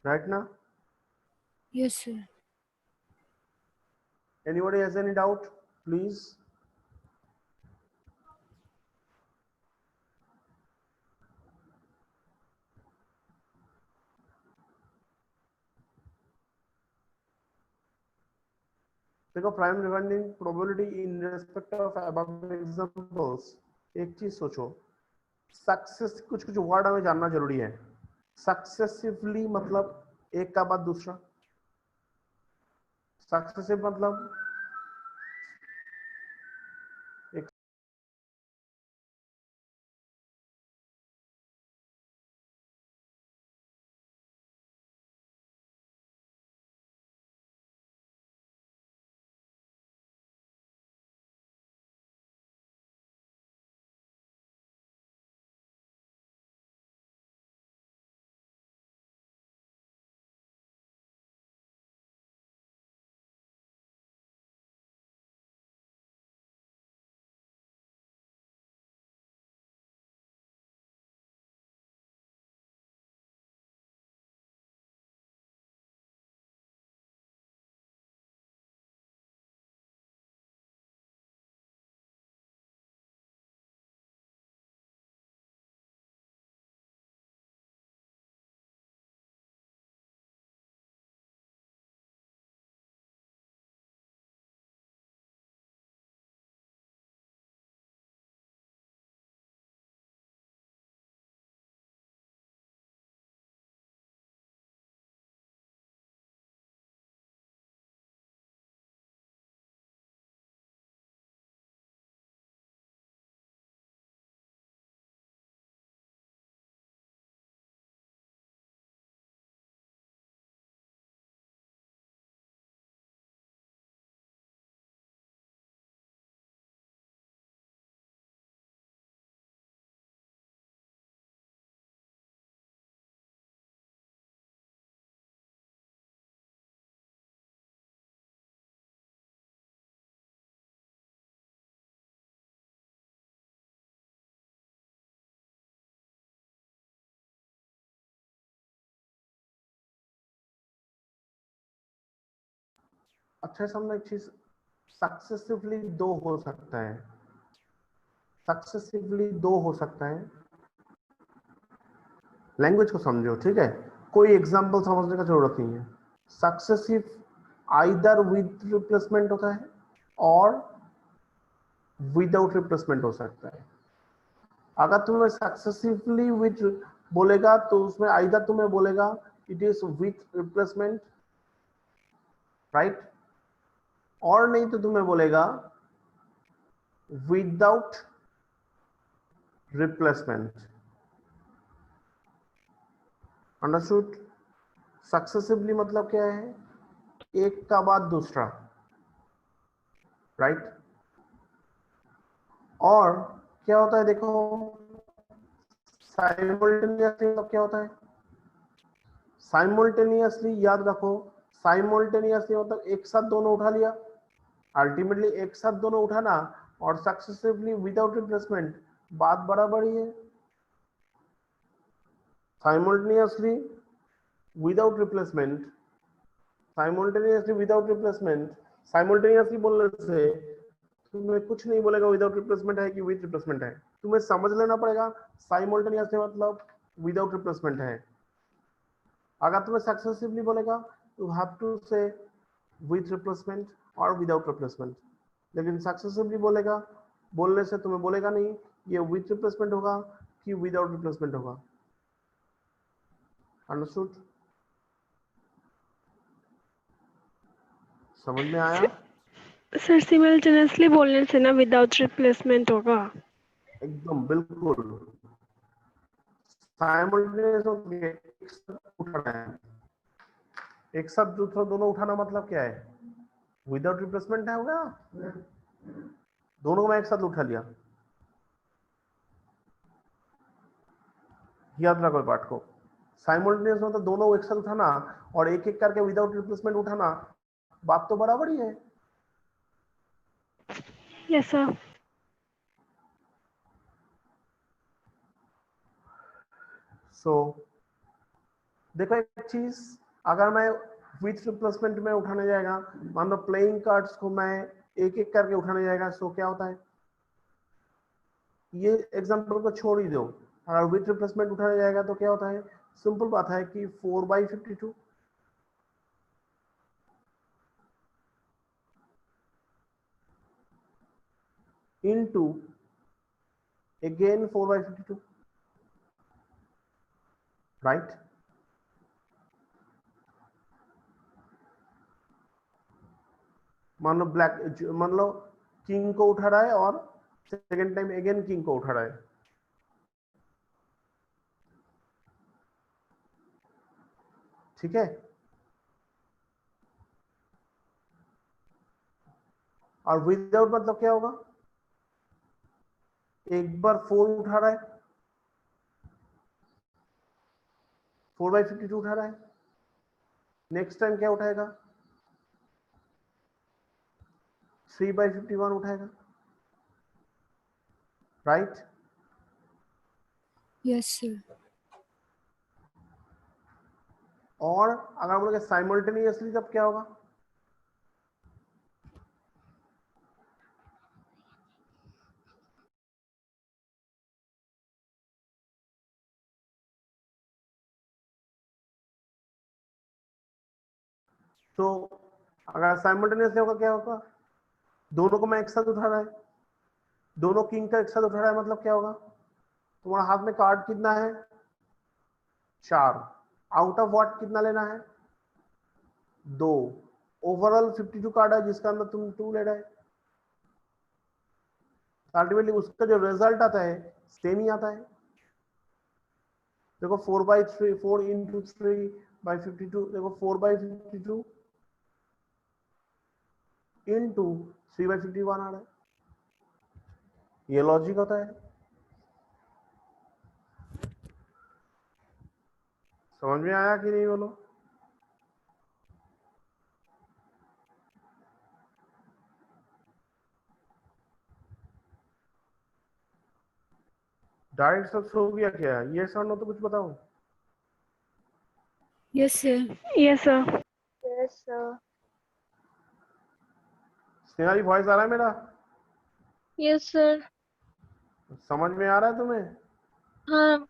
राइट ना? Yes sir. Anybody has any doubt? Please. देखो, prime depending probability in respect of above examples. एक चीज सोचो, सक्सेस, कुछ कुछ वर्ड हमें जानना जरूरी है। सक्सेसिवली मतलब एक का बाद दूसरा। सक्सेसिव मतलब एक, अच्छा समझना एक चीज, सक्सेसिवली दो हो सकता है। सक्सेसिवली दो हो सकता है। लैंग्वेज को समझो, ठीक है? कोई एग्जांपल समझने का जरूरत नहीं है। सक्सेसिव आइदर विद रिप्लेसमेंट होता है और विदाउट रिप्लेसमेंट हो सकता है। अगर तुम्हें सक्सेसिवली विद बोलेगा तो उसमें आइदर तुम्हें बोलेगा it is with replacement, right? और नहीं तो तुम्हें बोलेगा विदाउट रिप्लेसमेंट। अंडरस्टूड? सक्सेसिवली मतलब क्या है? एक का बाद दूसरा, राइट? और क्या होता है देखो, साइमल्टेनियसली मतलब क्या होता है? साइमल्टेनियसली याद रखो, साइमल्टेनियसली मतलब एक साथ दोनों उठा लिया। अल्टीमेटली एक साथ दोनों उठाना और सक्सेसिवली विदाउट रिप्लेसमेंट, बात बराबर ही है। Simultaneously without replacement, simultaneously without replacement, simultaneously बोलने से तुम्हें कुछ नहीं बोलेगा विदाउट रिप्लेसमेंट है कि विद रिप्लेसमेंट है। तुम्हें समझ लेना पड़ेगा साइमल्टेनियसली मतलब विदाउट रिप्लेसमेंट है। अगर तुम्हें सक्सेसिवली बोलेगा यू हैव टू से विद रिप्लेसमेंट और विदाउट रिप्लेसमेंट। लेकिन सक्सेसिवली बोलेगा, बोलने से तुम्हें बोलेगा नहीं ये विद रिप्लेसमेंट होगा कि विदाउट रिप्लेसमेंट होगा। अंडरस्टूड? समझ में आया? सर सिमिल्टेनियसली बोलने से ना विदाउट रिप्लेसमेंट होगा। एकदम बिल्कुल साइमल्टेनियस उठाना है, एक साथ दूसरा दोनों उठाना मतलब क्या है, विदाउट रिप्लेसमेंट है, होगा दोनों को मैं एक साथ उठा लिया। याद रखो पार्ट को, साइमल्टेनियस मतलब दोनों एक साथ उठाना और एक एक करके विदाउट रिप्लेसमेंट उठाना, बात तो बराबर ही है। Yes sir. सो देखो एक चीज, अगर मैं विथ रिप्लेसमेंट में उठाने जाएगा, मान लो प्लेइंग कार्ड्स को मैं एक एक करके उठाने जाएगा, सो क्या होता है, ये एग्जांपल को छोड़ ही दो, अगर विथ रिप्लेसमेंट उठाने जाएगा तो क्या होता है, सिंपल बात है कि 4/52 into again 4/52, राइट। मान लो मान लो किंग को उठा रहा है और सेकेंड टाइम अगेन किंग को उठा रहा है, ठीक है। और विदाउट मतलब क्या होगा, एक बार 4 उठा रहा है, 4/52 उठा रहा है, नेक्स्ट टाइम क्या उठाएगा, 3/51 उठाएगा, राइट। Yes sir. और अगर हम लोग साइमल्टेनियसली तब क्या होगा, तो अगर साइमल्टेनियसली होगा क्या होगा, दोनों को मैं एक साथ उठा रहा है, दोनों किंग का एक साथ उठा रहा है, मतलब क्या होगा, तुम्हारा हाथ में कार्ड कितना है, 4, आउट ऑफ व्हाट कितना लेना है, 2, ओवरऑल 52 कार्ड है जिसका अंदर तुम 2 ले रहे हैं, अल्टीमेटली उसका जो रिजल्ट आता है सेम ही आता है। देखो 4/3 4 into 3/52, देखो 4/52 into 3/51 आ रहा है, ये लॉजिक होता है। समझ में आया कि नहीं बोलो। डायरेक्ट सब हो गया क्या, ये सर नो तो कुछ बताओ। Yes sir. Yes sir. Yes, sir. Sneha voice आ रहा है मेरा, Yes, sir. समझ में आ रहा है तुम्हें। हाँ.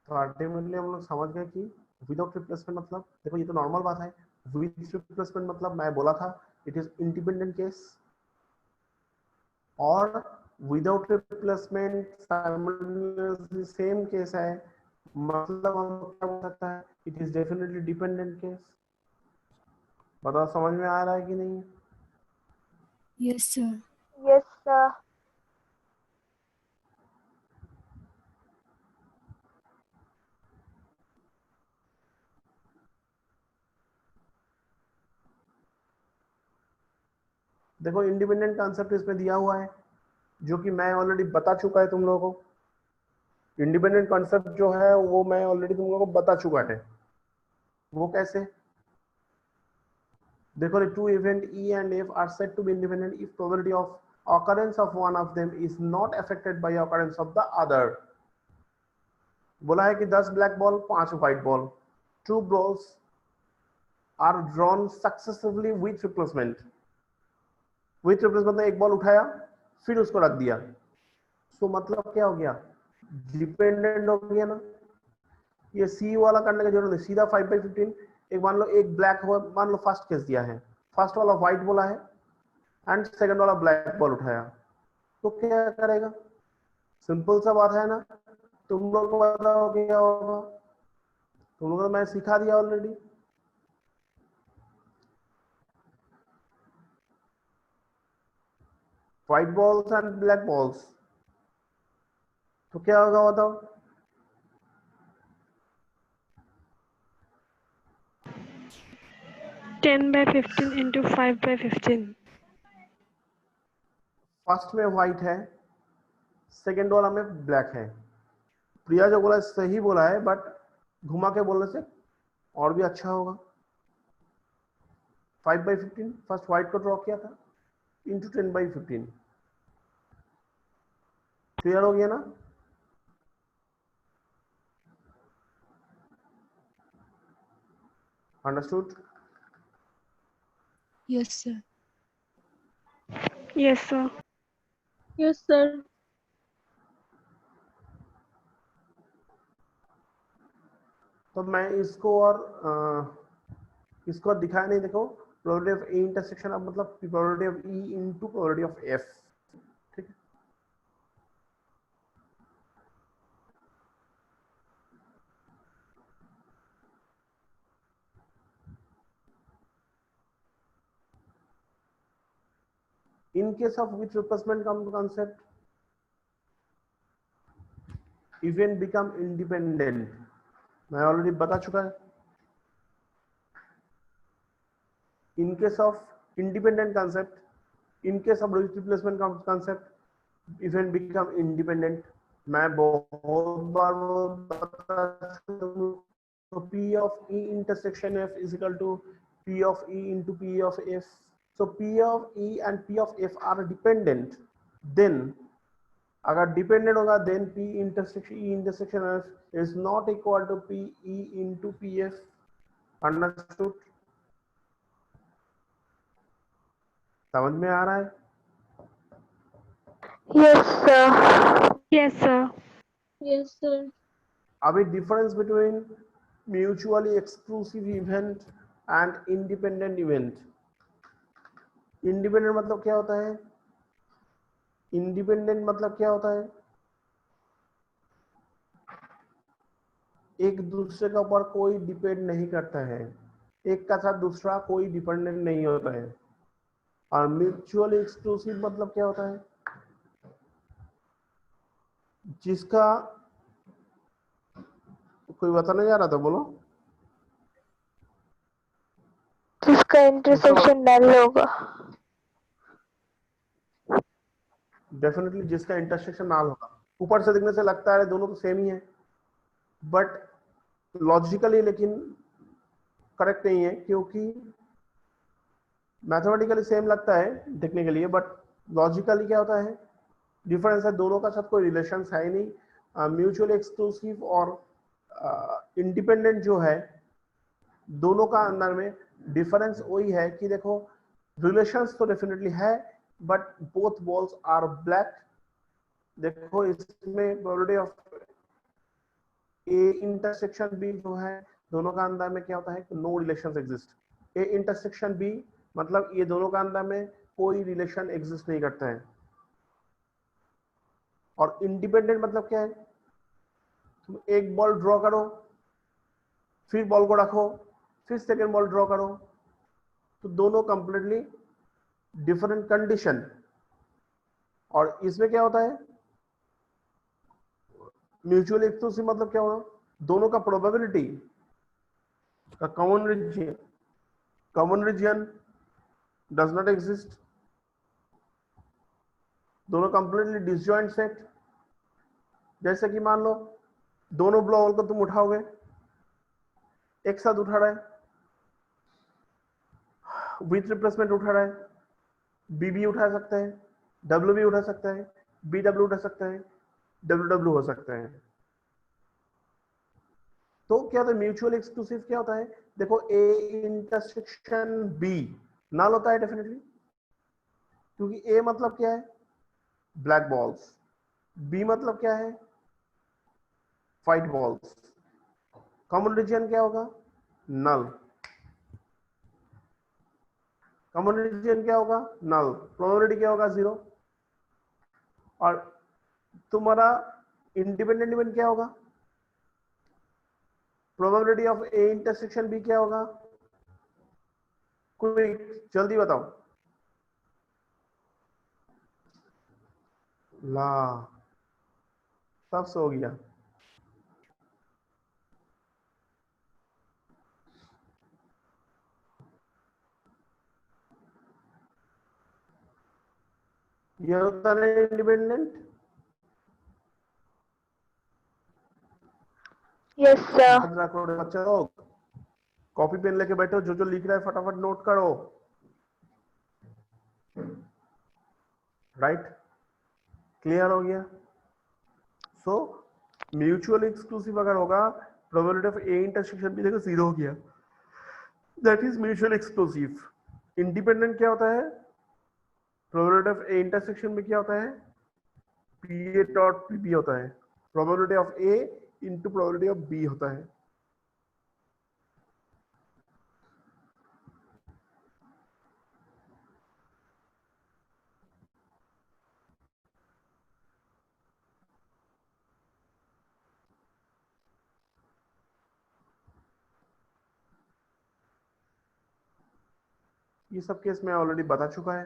तो अल्टीमेटली हम लोग समझ गए कि विदाउट रिप्लेसमेंट मतलब, देखो ये तो नॉर्मल बात है, विद रिप्लेसमेंट मतलब मैं बोला था इट इज इंडिपेंडेंट केस, और without replacement simultaneously same case है, मतलब हम क्या बोल सकता है, it is definitely dependent case. बताओ समझ में आ रहा है कि नहीं। Yes sir. Yes, sir. देखो इंडिपेंडेंट कॉन्सेप्ट इसमें दिया हुआ है, जो कि मैं ऑलरेडी बता चुका है तुम लोगों को। इंडिपेंडेंट कॉन्सेप्ट जो है वो मैं ऑलरेडी तुम लोगों को बता चुका है। वो कैसे, देखो two event E and F are said to be independent if probability of occurrence of one of them is not affected by occurrence of the other। बोला है कि 10 black ball 5 white ball, two balls are drawn successively with replacement. With replacement एक ball उठाया फिर उसको रख दिया, सो मतलब क्या हो गया, डिपेंडेंट हो गया ना। ये सी वाला करने की जरूरत नहीं, सीधा 5/15। एक मान लो एक ब्लैक हुआ, मान लो फर्स्ट केस दिया है, फर्स्ट वाला व्हाइट बोला है एंड सेकंड वाला ब्लैक बॉल उठाया, तो क्या करेगा? सिंपल सा बात है ना। तुम लोग को बताओ क्या होगा? तुम लोगों को मैं सिखा दिया already. White balls and black balls, तो क्या होगा बताओ? 10/15 into 5/15। फर्स्ट में व्हाइट है, सेकंड वाला में ब्लैक है। प्रिया जो बोला सही बोला है, बट घुमा के बोलने से और भी अच्छा होगा। 5/15 फर्स्ट व्हाइट को ड्रॉ किया था इंटू 10/15। क्लियर हो गया ना? Understood? Yes, sir. Yes, sir. Yes, sir. तो मैं इसको और इसको दिखाया नहीं, देखो प्रोबेबिलिटी ऑफ ए इंटरसेक्शन अब मतलब probability of E into probability of F. ठीक है, in case of which replacement concept event become independent, मैं ऑलरेडी बता चुका है। in case of independent concept, in case of replacement concept event become independent, मैं बहुत बार बता चुका हूं। तो P of E intersection F is equal to P of E into P of F. So P of E and P of F are dependent. Then अगर dependent होगा then P intersection E intersection F is not equal to P E into PF. Understood? समझ में आ रहा है? Yes, sir. Yes, sir. Yes, sir. अभी difference between mutually exclusive event and independent event. Independent मतलब क्या होता है? Independent मतलब क्या होता है? एक दूसरे के ऊपर कोई डिपेंड नहीं करता है, एक का साथ दूसरा कोई डिपेंडेंट नहीं होता है। और म्यूचुअली एक्सक्लूसिव मतलब क्या होता है? जिसका कोई बताने जा रहा था, बोलो। जिसका इंटरसेक्शन नल होगा। डेफिनेटली जिसका इंटरसेक्शन नाल होगा। ऊपर से देखने से लगता है दोनों तो सेम ही है, बट लॉजिकली लेकिन करेक्ट नहीं है, क्योंकि मैथमेटिकली सेम लगता है देखने के लिए, बट लॉजिकली क्या होता है, डिफरेंस है। दोनों का साथ कोई रिलेशन है ही नहीं। म्यूचुअली एक्सक्लूसिव और इंडिपेंडेंट जो है, दोनों का अंदर में डिफरेंस वही है कि देखो रिलेशंस तो डेफिनेटली है, but both balls are black. देखो इसमें probability of A intersection B जो है, दोनों का अंदर में क्या होता है, no relations exist. A intersection B मतलब ये दोनों का अंदर में कोई रिलेशन एग्जिस्ट नहीं करता है। और इंडिपेंडेंट मतलब क्या है, तुम एक बॉल ड्रॉ करो, फिर बॉल को रखो, फिर सेकेंड बॉल ड्रॉ करो, तो दोनों कंप्लीटली डिफरेंट कंडीशन। और इसमें क्या होता है, म्यूचुअल एक्सक्लूसिव मतलब क्या होगा, दोनों का प्रोबेबिलिटी का common region does not exist. दोनों कंप्लीटली डिसजॉइंट सेट। जैसे कि मान लो दोनों बॉल को तुम उठाओगे, एक साथ उठा रहा है, विथ रिप्लेसमेंट उठा रहा है, बी भी उठा सकता है, डब्ल्यू भी उठा सकता है, बी डब्ल्यू उठा सकता है, डब्ल्यू डब्ल्यू हो सकता है। तो क्या होता है म्यूचुअल एक्सक्लूसिव क्या होता है, देखो ए इंटरसेक्शन बी नल होता है डेफिनेटली, क्योंकि ए मतलब क्या है ब्लैक बॉल्स, बी मतलब क्या है व्हाइट बॉल्स, कॉमन रीजन क्या होगा नल, कॉमन रीजन क्या होगा नल, प्रोबेबिलिटी क्या होगा 0, और तुम्हारा इंडिपेंडेंट इवेंट क्या होगा, probability of A intersection B क्या होगा, क्विक जल्दी बताओ। ला सब सो गया। ये होता है इंडिपेंडेंट। Yes, sir. याद रखो बच्चे लोग, कॉपी पेन लेके बैठो, जो जो लिख रहा है फटाफट नोट करो। राइट, क्लियर हो गया। सो म्यूचुअल एक्सक्लूसिव अगर होगा, प्रोबेबिलिटी ऑफ ए इंटरसेक्शन भी देखो 0 हो गया, that is mutual exclusive. Independent क्या होता है, प्रोबेबिलिटी ऑफ ए इंटरसेक्शन में क्या होता है P A dot P B होता है, probability of A into probability of B होता है। ये सब केस में ऑलरेडी बता चुका है,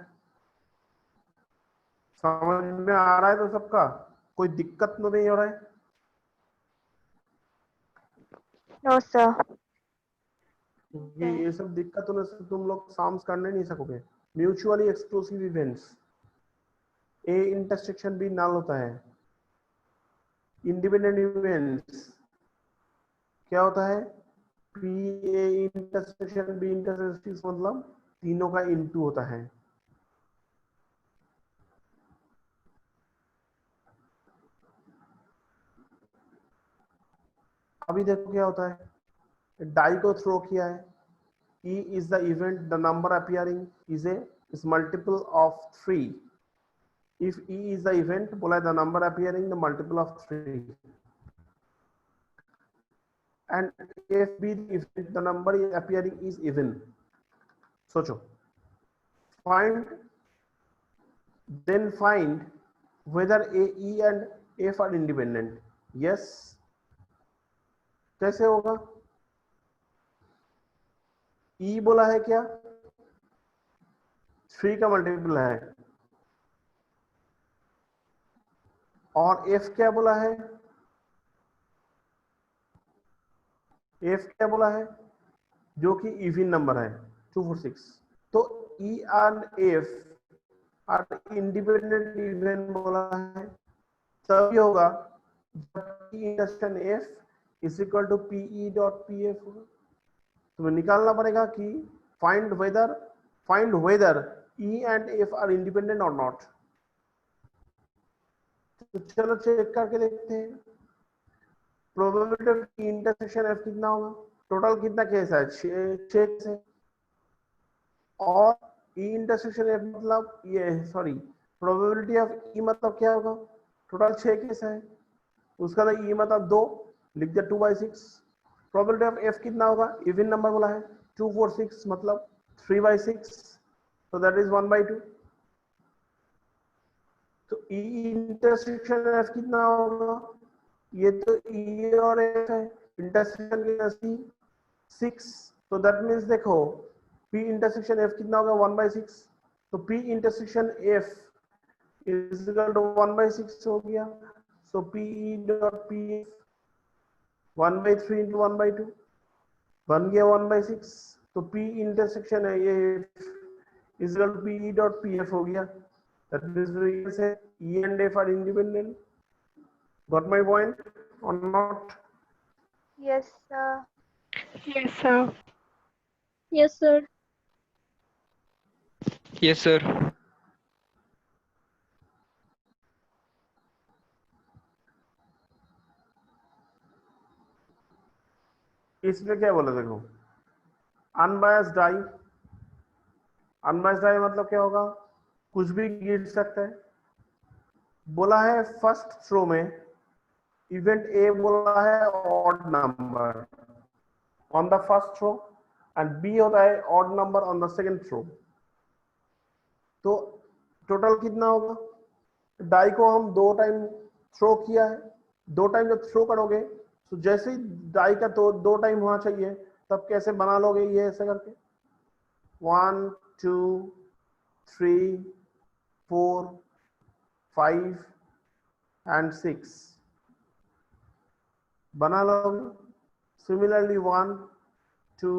समझ में आ रहा है तो सबका, कोई दिक्कत तो नहीं हो रहा है। No, sir. क्योंकि ये सब दिक्कतों से तुम लोग साम्स करने नहीं सकोगे। Mutually exclusive events, A intersection B null होता है। इंडिपेंडेंट इवेंट्स क्या होता है, P A intersection B intersection, मतलब तीनों का इनटू होता है। अभी देखो क्या होता है, डाई को थ्रो किया है, E is the event, the number appearing is multiple of 3. If E is the event, बोला है the number appearing the multiple of 3. And if B the event, the number appearing is even. सोचो, then find whether A, E and F are independent. Yes. कैसे होगा? E बोला है क्या, 3 का multiple है, और F क्या बोला है, F क्या बोला है, जो कि इवन नंबर है 246। तो E and F are independent event बोला है, तभी होगा जब P intersection F is equal to PE dot PF होगा। तुम्हें निकालना पड़ेगा कि find whether E and F are independent और नॉट। तो चलो चेक करके देखते हैं, प्रोबेबिलिटी ऑफ इंटरसेक्शन F कितना होगा, टोटल कितना केस है 6 केस है, और E इंटरसेक्शन F मतलब ये सॉरी प्रोबेबिलिटी ऑफ E मतलब क्या होगा, टोटल 6 केस है, उसका ना E मतलब 2 लिख दिया 2/6। प्रोबेबिलिटी ऑफ F कितना होगा, इवन नंबर बोला है 246 मतलब 3/6, तो दैट इज 1/2। तो E इंटरसेक्शन F कितना होगा, ये तो E और F है, इंटरसेक्शन के 6, तो दैट मीन्स देखो P इंटरसेक्शन F कितना होगा 1/6, तो P intersection F is equal to 1/6 हो गया। So PE dot PF 1/3 into 1/2 बन गया 1/6, तो P इंटरसेक्शन है ये is equal to PE dot PF हो गया। That means we can say E and F are independent। Got my point or not? Yes, sir. Yes, sir. Yes, sir. Yes, sir. इसमें क्या बोला देखो, unbiased die. Unbiased die मतलब क्या होगा, कुछ भी गिर सकता है। बोला है फर्स्ट थ्रो में इवेंट ए बोला है odd number on the first throw and B होता है odd number on the second throw. तो टोटल कितना होगा, डाई को हम 2 टाइम थ्रो किया है, 2 टाइम जब थ्रो करोगे तो जैसे ही डाई का तो 2 टाइम होना चाहिए, तब कैसे बना लोगे ये ऐसे करके 1 2 3 4 5 एंड 6 बना लोगे। सिमिलरली 1 2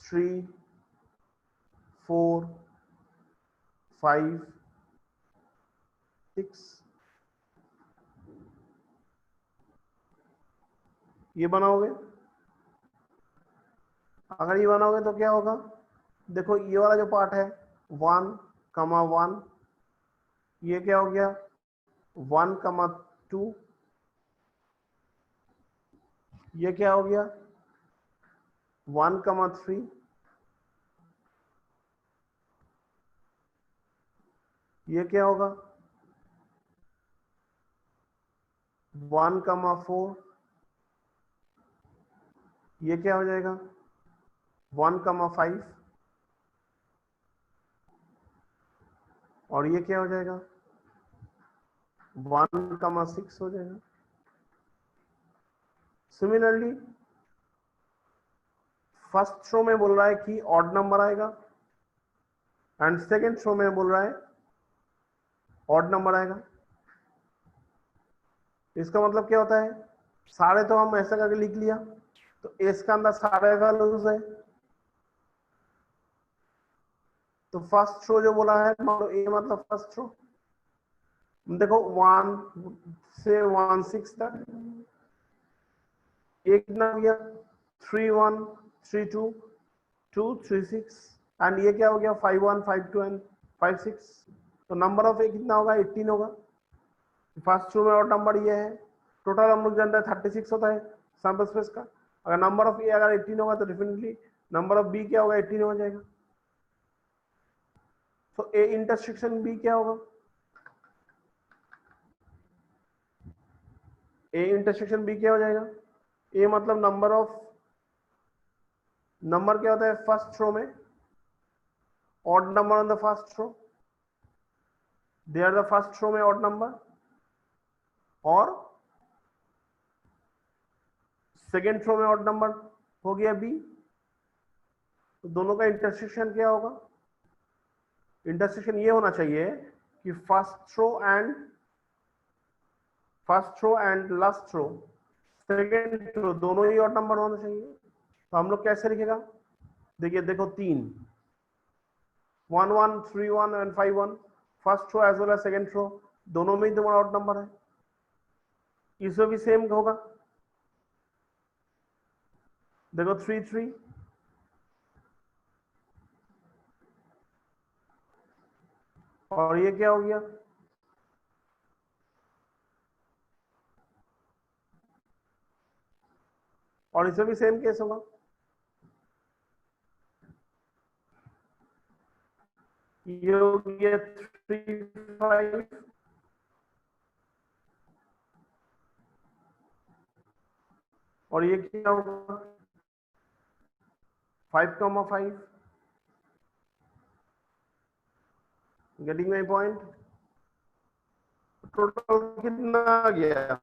3 4 5 6 ये बनाओगे। अगर ये बनाओगे तो क्या होगा, देखो ये वाला जो पार्ट है 1 कमा 1, ये क्या हो गया 1 कमा 2, ये क्या हो गया 1 कमा 3, ये क्या होगा 1 कमा 4, ये क्या हो जाएगा 1 कमा 5, और ये क्या हो जाएगा 1 कमा 6 हो जाएगा। सिमिलरली फर्स्ट थ्रो में बोल रहा है कि ऑड नंबर आएगा एंड सेकेंड थ्रो में बोल रहा है ऑड नंबर आएगा। इसका मतलब क्या होता है, सारे तो हम ऐसा करके लिख लिया, तो एस का अंदर सारे वैल्यूज है। तो फर्स्ट थ्रो जो बोला है मान लो ए मतलब फर्स्ट थ्रो, देखो 1 से 1 6 तक एक कितना हो गया 3 1 3 2 2 3 6 एंड ये क्या हो गया 5 1 5 2 एंड 5 6। तो नंबर ऑफ ए कितना होगा 18 होगा। फर्स्ट थ्रो में और नंबर ये है, टोटल हम लोग जानते हैं 36 होता है सैंपल स्पेस का। अगर नंबर ऑफ ए अगर 18 होगा तो डेफिनेटली नंबर ऑफ बी क्या होगा 18 हो जाएगा। तो ए इंटरसेक्शन बी क्या होगा, ए इंटरसेक्शन बी क्या हो जाएगा, ए मतलब नंबर क्या होता है फर्स्ट थ्रो में, odd number on the first throw, they are the first throw में ऑड नंबर, और सेकेंड थ्रो में ऑड नंबर हो गया बी। तो दोनों का इंटरसेक्शन क्या होगा, इंटरसेक्शन ये होना चाहिए कि first throw and last throw second throw दोनों ही ऑड नंबर होना चाहिए। तो हम लोग कैसे लिखेगा, देखिए देखो 3 1 1 3 1 and 5 1 first throw as well as second throw दोनों में ही तुम्हारा ऑड नंबर है। इसमें भी सेम होगा, देखो 3 3 और ये क्या हो गया और इसमें भी सेम केस होगा, ये हो गया 3 5 और ये क्या होगा 5 5। Getting my point. टोटल कितना आ गया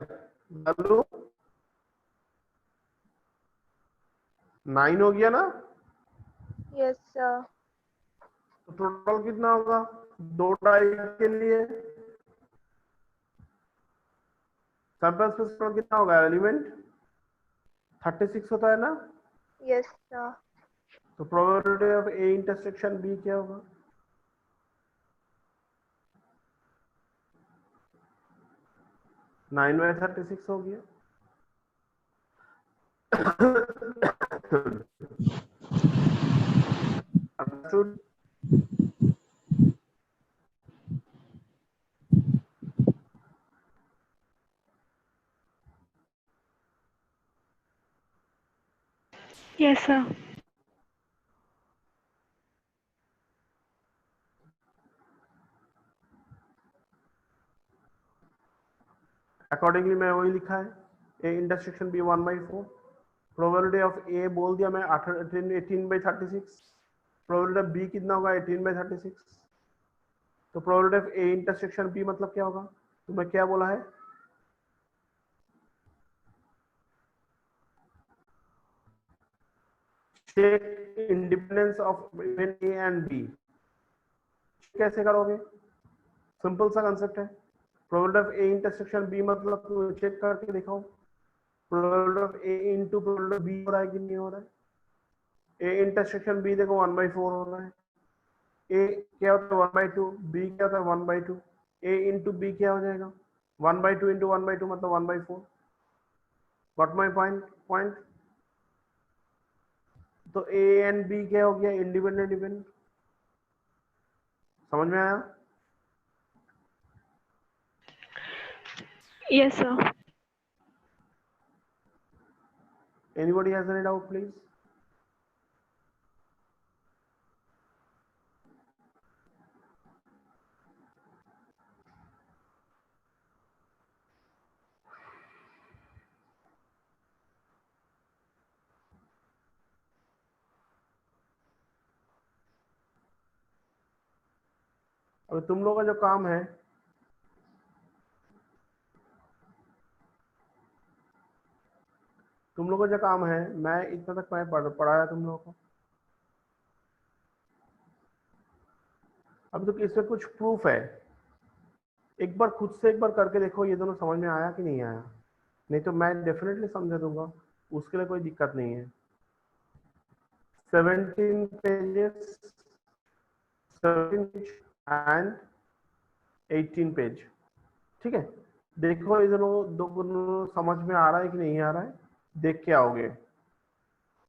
वैल्यू 9 हो गया ना। Yes, sir. तो टोटल कितना होगा 2 डाई के लिए सैंपल स्पेस कितना होगा एलिमेंट 36 होता है ना। Yes, sir. तो probability of A intersection B क्या होगा 9/36 हो गया। Understood? Yes sir. अकॉर्डिंगली मैं वही लिखा है, A intersection B 1/4। Probability of A बोल दिया मैं 18/36। प्रोबेबिलिटी ऑफ बी कितना होगा 18/36। तो probability of A intersection B मतलब क्या होगा, तो मैं क्या बोला है, check independence of event A and B. कैसे करोगे, सिंपल सा कंसेप्ट है। Probability of A intersection B मतलब चेक करके दिखाओ, probability of A into probability of B हो रहा है कि नहीं हो रहा है। ए इंटरसेक्शन बी देखो 1/4 हो रहा है। ए क्या होता है 1/2, बी क्या होता है 1/2। ए इंटू बी क्या हो जाएगा 1/2 इंटू 1/2 मतलब 1/4। Got my point. तो ए एंड बी क्या हो गया, इंडिपेंडेंट इवेंट। समझ में आया? Yes sir. Anybody has any doubt, please? अब तुम लोगों का जो काम है, तुम लोगों का जो काम है, मैं इतना तक मैं पढ़ाया तुम लोगों को। अब तो इसमें कुछ प्रूफ है, एक बार खुद से एक बार करके देखो ये दोनों समझ में आया कि नहीं आया। नहीं तो मैं डेफिनेटली समझा दूंगा, उसके लिए कोई दिक्कत नहीं है। 17 पेजेस, 17 एंड 18 पेज, ठीक है। देखो ये दोनों समझ में आ रहा है कि नहीं आ रहा है, देख के आओगे।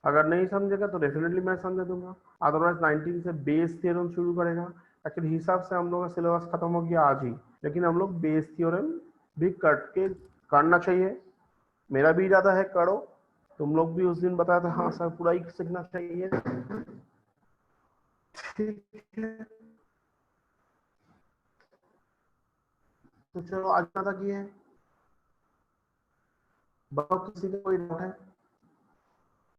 अगर नहीं समझेगा तो डेफिनेटली मैं समझा दूंगा, अदरवाइज 19 से बेस थ्योरम शुरू करेगा। एक्चुअली हिसाब से हम लोग का सिलेबस खत्म हो गया आज ही, लेकिन हम लोग बेस थ्योरम भी करना चाहिए। मेरा भी इरादा है करो, तुम लोग भी उस दिन बताया था हाँ सर पूरा ही सीखना चाहिए, ठीक है। तो चलो आज तक ये है, बताओ किसी का कोई डाउट है?